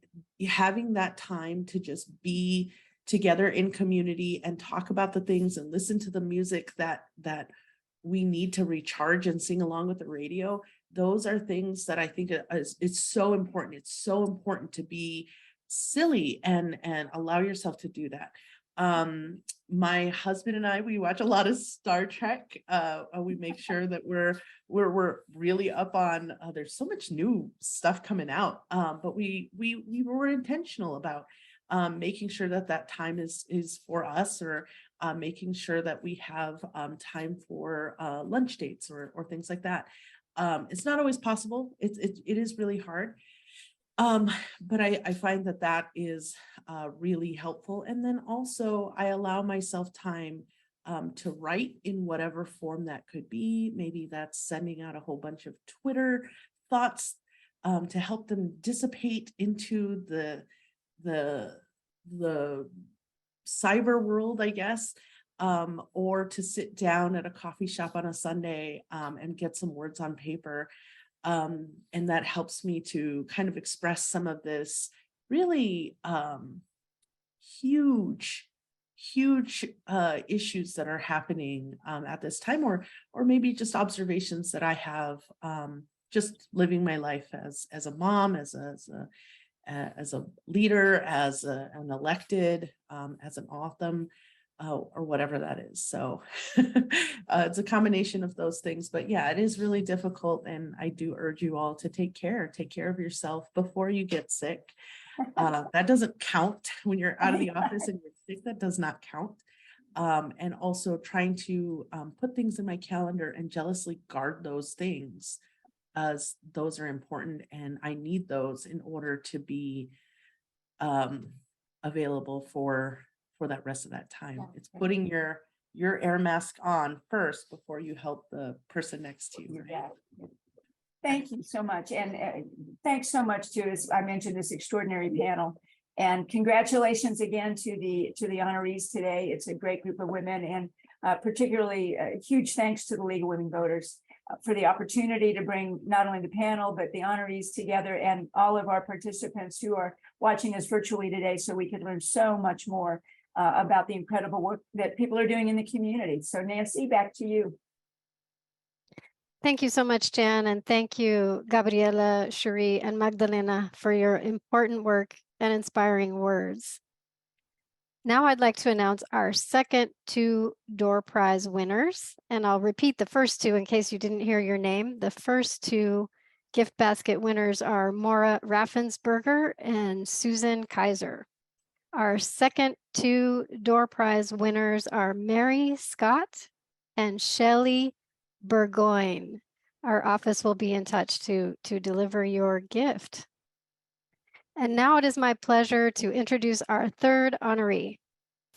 [SPEAKER 5] having that time to just be together in community and talk about the things and listen to the music that we need to recharge and sing along with the radio. Those are things that I think it's so important. It's so important to be silly and allow yourself to do that. My husband and I, we watch a lot of Star Trek. We make sure that we're really up on, there's so much new stuff coming out. But we were intentional about making sure that time is for us, or making sure that we have time for lunch dates or things like that. It's not always possible. It is really hard. But I find that is really helpful. And then also I allow myself time to write in whatever form that could be. Maybe that's sending out a whole bunch of Twitter thoughts to help them dissipate into the cyber world, I guess, or to sit down at a coffee shop on a Sunday and get some words on paper. And that helps me to kind of express some of this really huge issues that are happening at this time, or maybe just observations that I have just living my life as a mom, as a leader, as an elected, as an author, or whatever that is. So it's a combination of those things. But yeah, it is really difficult. And I do urge you all to take care of yourself before you get sick. That doesn't count when you're out of the office and you're sick. That does not count. And also trying to put things in my calendar and jealously guard those things, as those are important. And I need those in order to be available for that rest of that time. Yeah, it's putting your air mask on first before you help the person next to you. Right?
[SPEAKER 4] Yeah. Thank you so much. And thanks so much to, as I mentioned, this extraordinary panel. And congratulations again to the honorees today. It's a great group of women, and particularly huge thanks to the League of Women Voters for the opportunity to bring not only the panel, but the honorees together, and all of our participants who are watching us virtually today, so we can learn so much more about the incredible work that people are doing in the community. So Nancy, back to you.
[SPEAKER 1] Thank you so much, Jan, and thank you, Gabriella, Cheree, and Magdalena, for your important work and inspiring words. Now I'd like to announce our second 2 door prize winners, and I'll repeat the first 2 in case you didn't hear your name. The first 2 gift basket winners are Maura Raffensberger and Susan Kaiser. Our second 2 door prize winners are Mary Scott and Shelley Burgoyne. Our office will be in touch to deliver your gift. And now it is my pleasure to introduce our third honoree,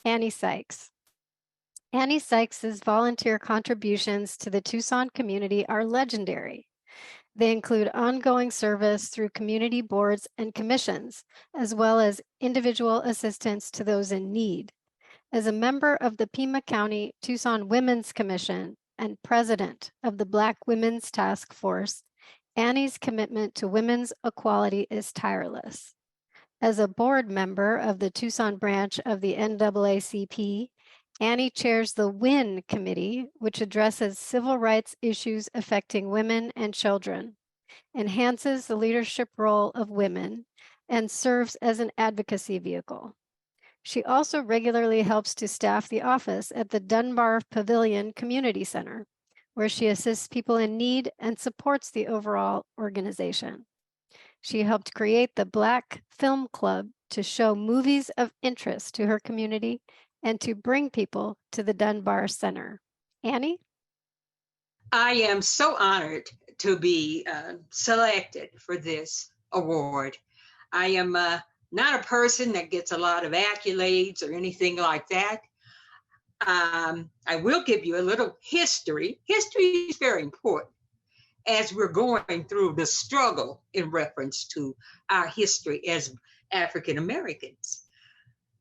[SPEAKER 1] Annie Sykes. Annie Sykes's volunteer contributions to the Tucson community are legendary. They include ongoing service through community boards and commissions, as well as individual assistance to those in need. As a member of the Pima County Tucson Women's Commission and president of the Black Women's Task Force, Annie's commitment to women's equality is tireless. As a board member of the Tucson branch of the NAACP, Annie chairs the WIN Committee, which addresses civil rights issues affecting women and children, enhances the leadership role of women, and serves as an advocacy vehicle. She also regularly helps to staff the office at the Dunbar Pavilion Community Center, where she assists people in need and supports the overall organization. She helped create the Black Film Club to show movies of interest to her community and to bring people to the Dunbar Center. Annie?
[SPEAKER 8] I am so honored to be selected for this award. I am not a person that gets a lot of accolades or anything like that. I will give you a little history. History is very important as we're going through the struggle in reference to our history as African Americans.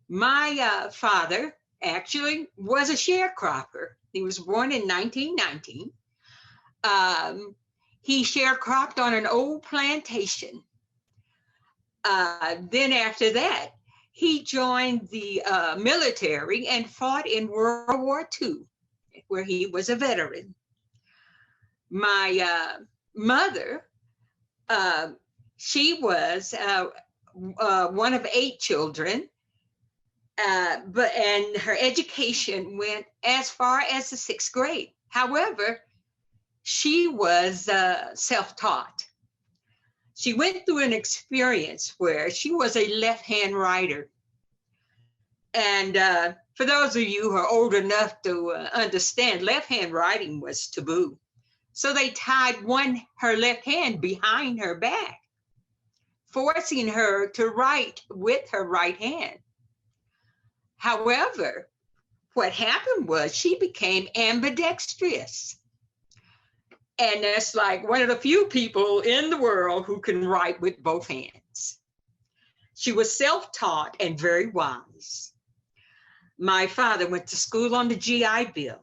[SPEAKER 8] My father actually was a sharecropper. He was born in 1919. He sharecropped on an old plantation. Then after that, he joined the military and fought in World War II, where he was a veteran. My mother, she was one of 8 children, and her education went as far as the 6th grade. However, she was self-taught. She went through an experience where she was a left-hand writer. And for those of you who are old enough to understand, left-hand writing was taboo. So they tied her left hand behind her back, forcing her to write with her right hand. However, what happened was she became ambidextrous. And that's like one of the few people in the world who can write with both hands. She was self-taught and very wise. My father went to school on the GI Bill.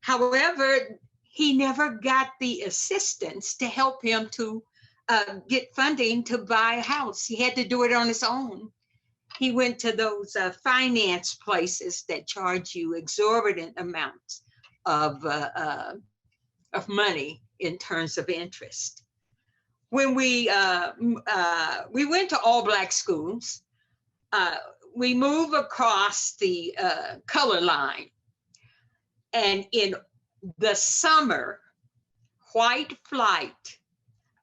[SPEAKER 8] However, he never got the assistance to help him to get funding to buy a house. He had to do it on his own. He went to those finance places that charge you exorbitant amounts of money in terms of interest. When we went to all Black schools, we moved across the color line, and in the summer, white flight,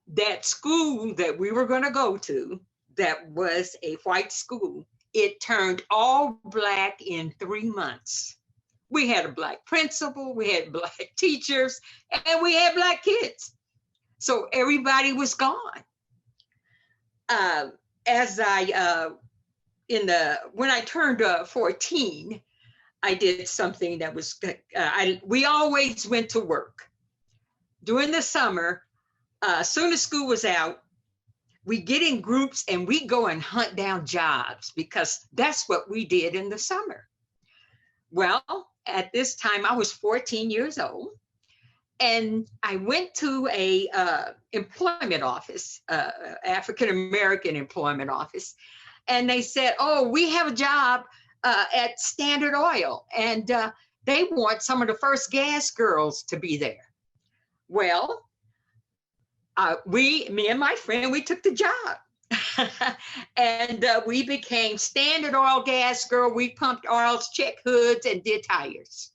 [SPEAKER 8] that school that we were going to go to, that was a white school, it turned all Black in 3 months. We had a Black principal, we had Black teachers, and we had Black kids. So everybody was gone. When I turned 14, I did something that was, we always went to work. During the summer, as soon as school was out, we get in groups and we go and hunt down jobs, because that's what we did in the summer. Well, at this time, I was 14 years old, and I went to a employment office, African-American employment office, and they said, oh, we have a job at Standard Oil, and they want some of the first gas girls to be there. Well, me and my friend, we took the job. And we became Standard Oil gas girl. We pumped oils, checked hoods, and did tires.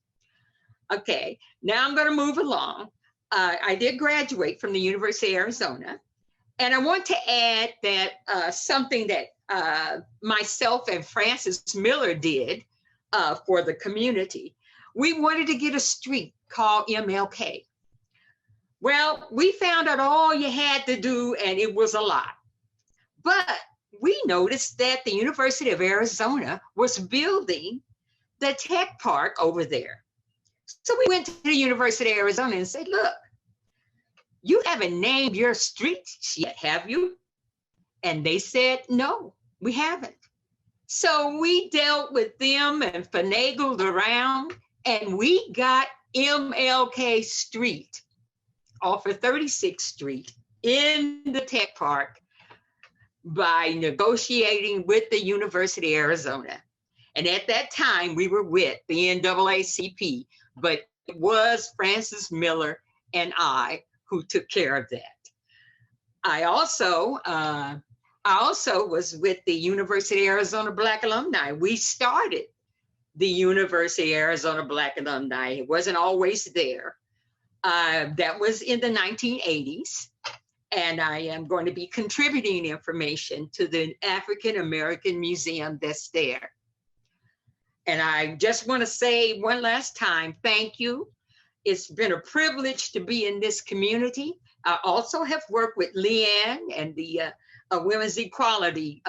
[SPEAKER 8] Okay, now I'm going to move along. I did graduate from the University of Arizona. And I want to add that something that myself and Francis Miller did for the community. We wanted to get a street called MLK. Well, we found out all you had to do, and it was a lot. But we noticed that the University of Arizona was building the tech park over there. So we went to the University of Arizona and said, look, you haven't named your streets yet, have you? And they said, no, we haven't. So we dealt with them and finagled around, and we got MLK Street off of 36th Street in the tech park by negotiating with the University of Arizona. And at that time, we were with the NAACP, but it was Francis Miller and I who took care of that. I also was with the University of Arizona Black Alumni. We started the University of Arizona Black Alumni. It wasn't always there. That was in the 1980s. And I am going to be contributing information to the African American Museum that's there. And I just want to say one last time, thank you. It's been a privilege to be in this community. I also have worked with Liane and the Women's Equality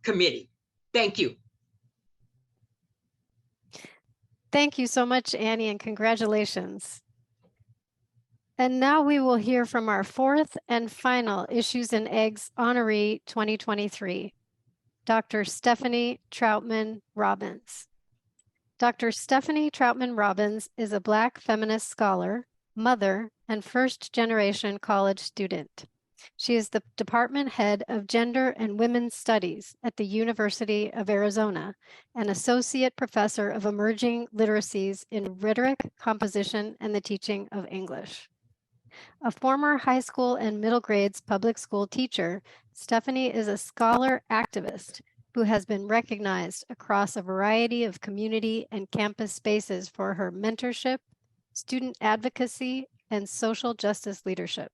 [SPEAKER 8] Committee. Thank you.
[SPEAKER 1] Thank you so much, Annie, and congratulations. And now we will hear from our fourth and final Issues and Eggs honoree 2023, Dr. Stephanie Troutman-Robbins. Dr. Stephanie Troutman-Robbins is a Black feminist scholar, mother, and first-generation college student. She is the department head of Gender and Women's Studies at the University of Arizona and associate professor of emerging literacies in rhetoric, composition, and the teaching of English. A former high school and middle grades public school teacher, Stephanie is a scholar activist who has been recognized across a variety of community and campus spaces for her mentorship, student advocacy, and social justice leadership.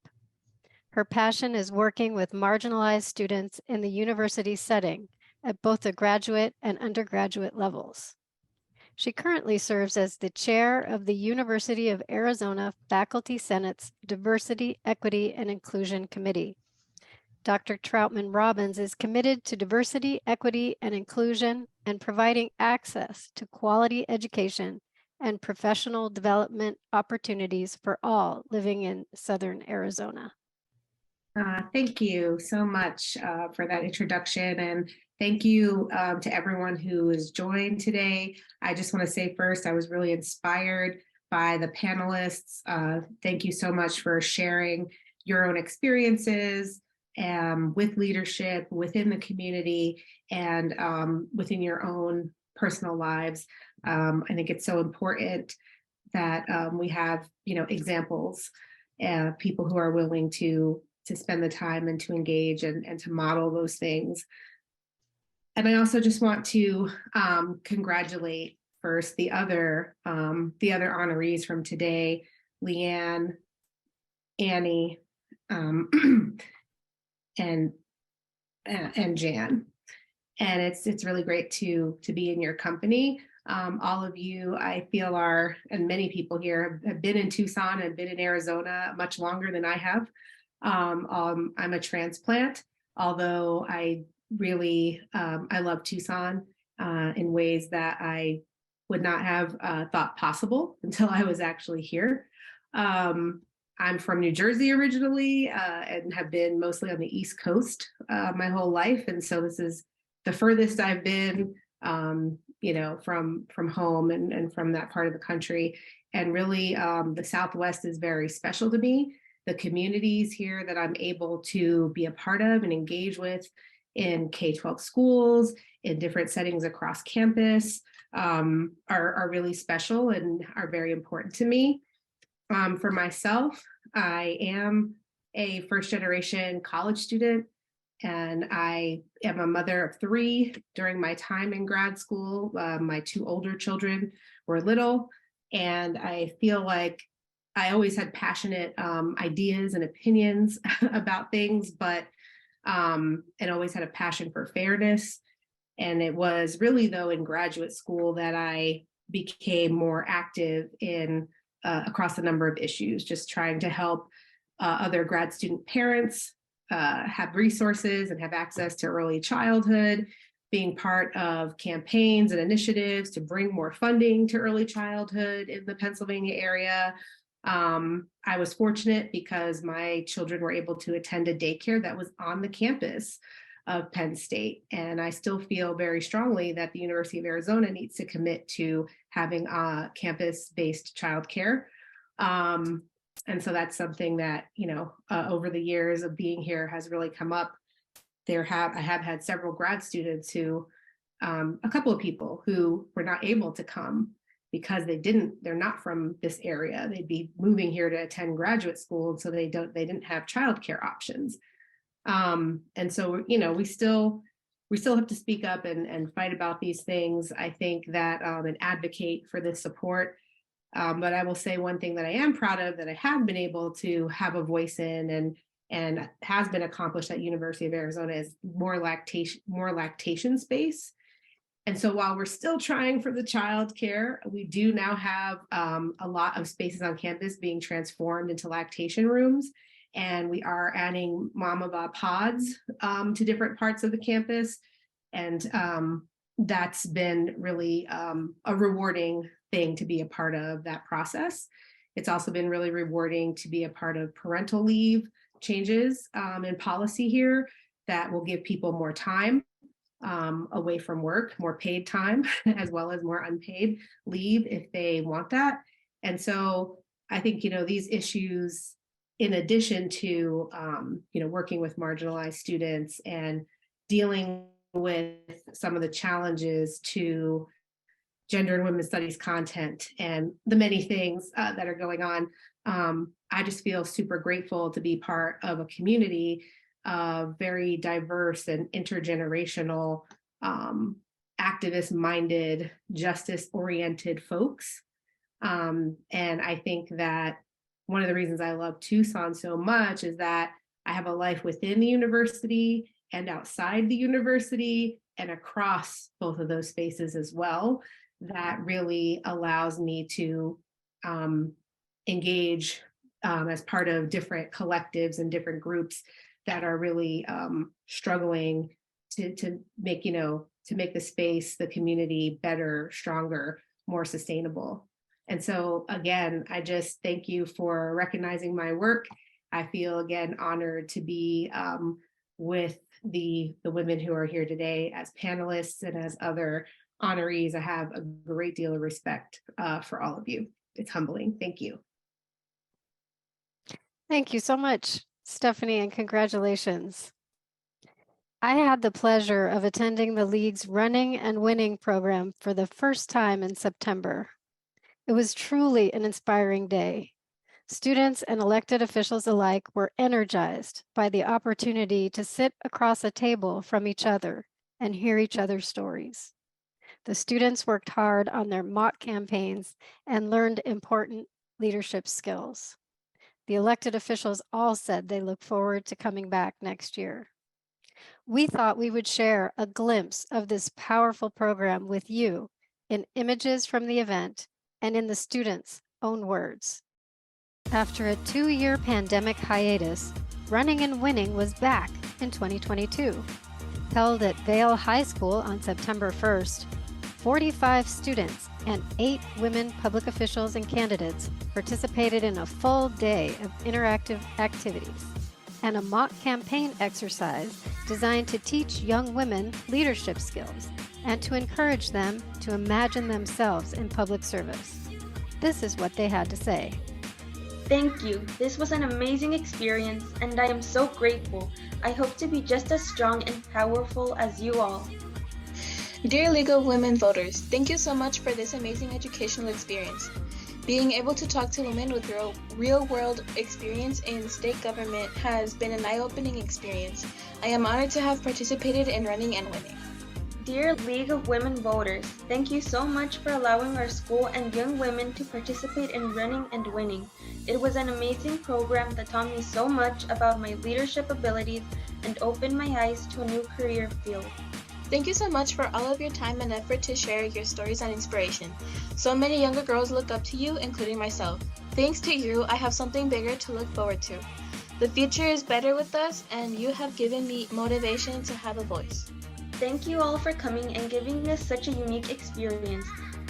[SPEAKER 1] Her passion is working with marginalized students in the university setting at both the graduate and undergraduate levels. She currently serves as the chair of the University of Arizona Faculty Senate's Diversity, Equity, and Inclusion Committee. Dr. Troutman-Robbins is committed to diversity, equity, and inclusion and providing access to quality education and professional development opportunities for all living in Southern Arizona.
[SPEAKER 9] Thank you so much for that introduction, and thank you to everyone who has joined today. I just want to say first, I was really inspired by the panelists. Thank you so much for sharing your own experiences with leadership within the community and within your own personal lives. I think it's so important that we have, examples, people who are willing to spend the time and to engage and to model those things. And I also just want to congratulate first the other honorees from today, Liane, Annie, and Jan. And it's really great to be in your company. All of you, I feel and many people here have been in Tucson and been in Arizona much longer than I have. I'm a transplant, although I really, I love Tucson in ways that I would not have thought possible until I was actually here. I'm from New Jersey originally and have been mostly on the East Coast my whole life. And so this is the furthest I've been, from home and from that part of the country. And really, the Southwest is very special to me. The communities here that I'm able to be a part of and engage with in K-12 schools, in different settings across campus, are really special and are very important to me. For myself, I am a first-generation college student, and I am a mother of 3 during my time in grad school. My 2 older children were little, and I feel like I always had passionate ideas and opinions about things, but and always had a passion for fairness. And it was really, though, in graduate school that I became more active in across a number of issues, just trying to help other grad student parents have resources and have access to early childhood, being part of campaigns and initiatives to bring more funding to early childhood in the Pennsylvania area. I was fortunate because my children were able to attend a daycare that was on the campus of Penn State. And I still feel very strongly that the University of Arizona needs to commit to having campus-based childcare. And so that's something that, over the years of being here has really come up. I have had several grad students who, a couple of people who were not able to come because they're not from this area. They'd be moving here to attend graduate school. And so they didn't have childcare options. And so, we still have to speak up and fight about these things. I think that, and advocate for this support. But I will say one thing that I am proud of that I have been able to have a voice in and has been accomplished at University of Arizona is more lactation space. And so while we're still trying for the childcare, we do now have a lot of spaces on campus being transformed into lactation rooms. And we are adding Mama pods to different parts of the campus. And that's been really a rewarding thing to be a part of that process. It's also been really rewarding to be a part of parental leave changes in policy here that will give people more time away from work, more paid time, as well as more unpaid leave if they want that. And so I think, these issues, in addition to, working with marginalized students and dealing with some of the challenges to gender and women's studies content and the many things that are going on, I just feel super grateful to be part of a community of very diverse and intergenerational, activist-minded, justice-oriented folks. And I think that one of the reasons I love Tucson so much is that I have a life within the university and outside the university and across both of those spaces as well, that really allows me to engage as part of different collectives and different groups that are really struggling to make the space, the community better, stronger, more sustainable. And so again, I just thank you for recognizing my work. I feel again honored to be with the women who are here today as panelists and as other honorees. I have a great deal of respect for all of you. It's humbling. Thank you.
[SPEAKER 1] Thank you so much, Stephanie, and congratulations. I had the pleasure of attending the League's Running and Winning program for the first time in September. It was truly an inspiring day. Students and elected officials alike were energized by the opportunity to sit across a table from each other and hear each other's stories. The students worked hard on their mock campaigns and learned important leadership skills. The elected officials all said they look forward to coming back next year. We thought we would share a glimpse of this powerful program with you in images from the event and in the students' own words. After a 2-year pandemic hiatus, Running and Winning was back in 2022. Held at Vail High School on September 1st, 45 students and 8 women public officials and candidates participated in a full day of interactive activities and a mock campaign exercise designed to teach young women leadership skills and to encourage them to imagine themselves in public service. This is what they had to say.
[SPEAKER 10] Thank you. This was an amazing experience, and I am so grateful. I hope to be just as strong and powerful as you all.
[SPEAKER 11] Dear League of Women Voters, thank you so much for this amazing educational experience. Being able to talk to women with real-world experience in state government has been an eye-opening experience. I am honored to have participated in Running and Winning.
[SPEAKER 10] Dear League of Women Voters, thank you so much for allowing our school and young women to participate in Running and Winning. It was an amazing program that taught me so much about my leadership abilities and opened my eyes to a new career field.
[SPEAKER 11] Thank you so much for all of your time and effort to share your stories and inspiration. So many younger girls look up to you, including myself. Thanks to you, I have something bigger to look forward to. The future is better with us, and you have given me motivation to have a voice.
[SPEAKER 10] Thank you all for coming and giving us such a unique experience.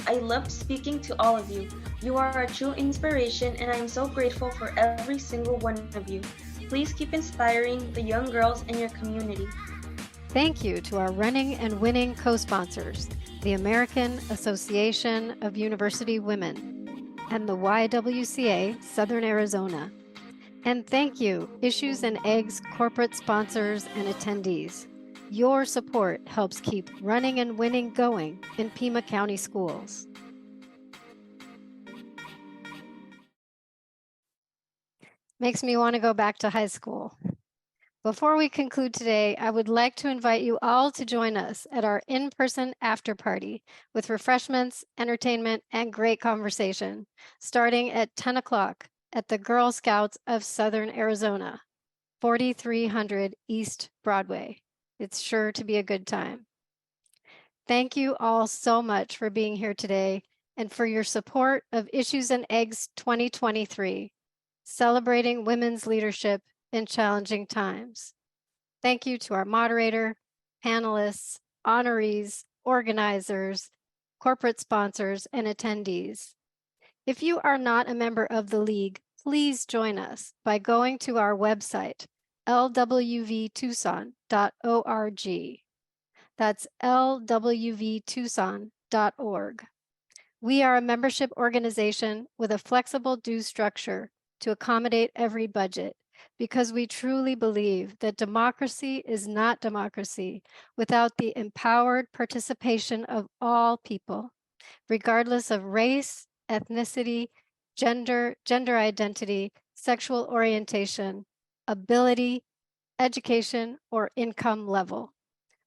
[SPEAKER 10] I loved speaking to all of you. You are a true inspiration, and I am so grateful for every single one of you. Please keep inspiring the young girls in your community.
[SPEAKER 1] Thank you to our running and winning co-sponsors, the American Association of University Women and the YWCA Southern Arizona. And thank you, Issues and Eggs corporate sponsors and attendees. Your support helps keep running and winning going in Pima County schools. Makes me want to go back to high school. Before we conclude today, I would like to invite you all to join us at our in-person after party with refreshments, entertainment, and great conversation, starting at 10 o'clock at the Girl Scouts of Southern Arizona, 4300 East Broadway. It's sure to be a good time. Thank you all so much for being here today and for your support of Issues and Eggs 2023, celebrating women's leadership in challenging times. Thank you to our moderator, panelists, honorees, organizers, corporate sponsors, and attendees. If you are not a member of the League, please join us by going to our website, lwvtucson.org. That's lwvtucson.org. We are a membership organization with a flexible dues structure to accommodate every budget, because we truly believe that democracy is not democracy without the empowered participation of all people, regardless of race, ethnicity, gender identity, sexual orientation, ability, education, or income level.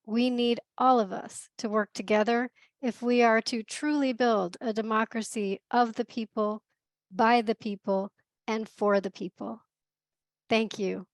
[SPEAKER 1] We need all of us to work together if we are to truly build a democracy of the people, by the people, and for the people. Thank you.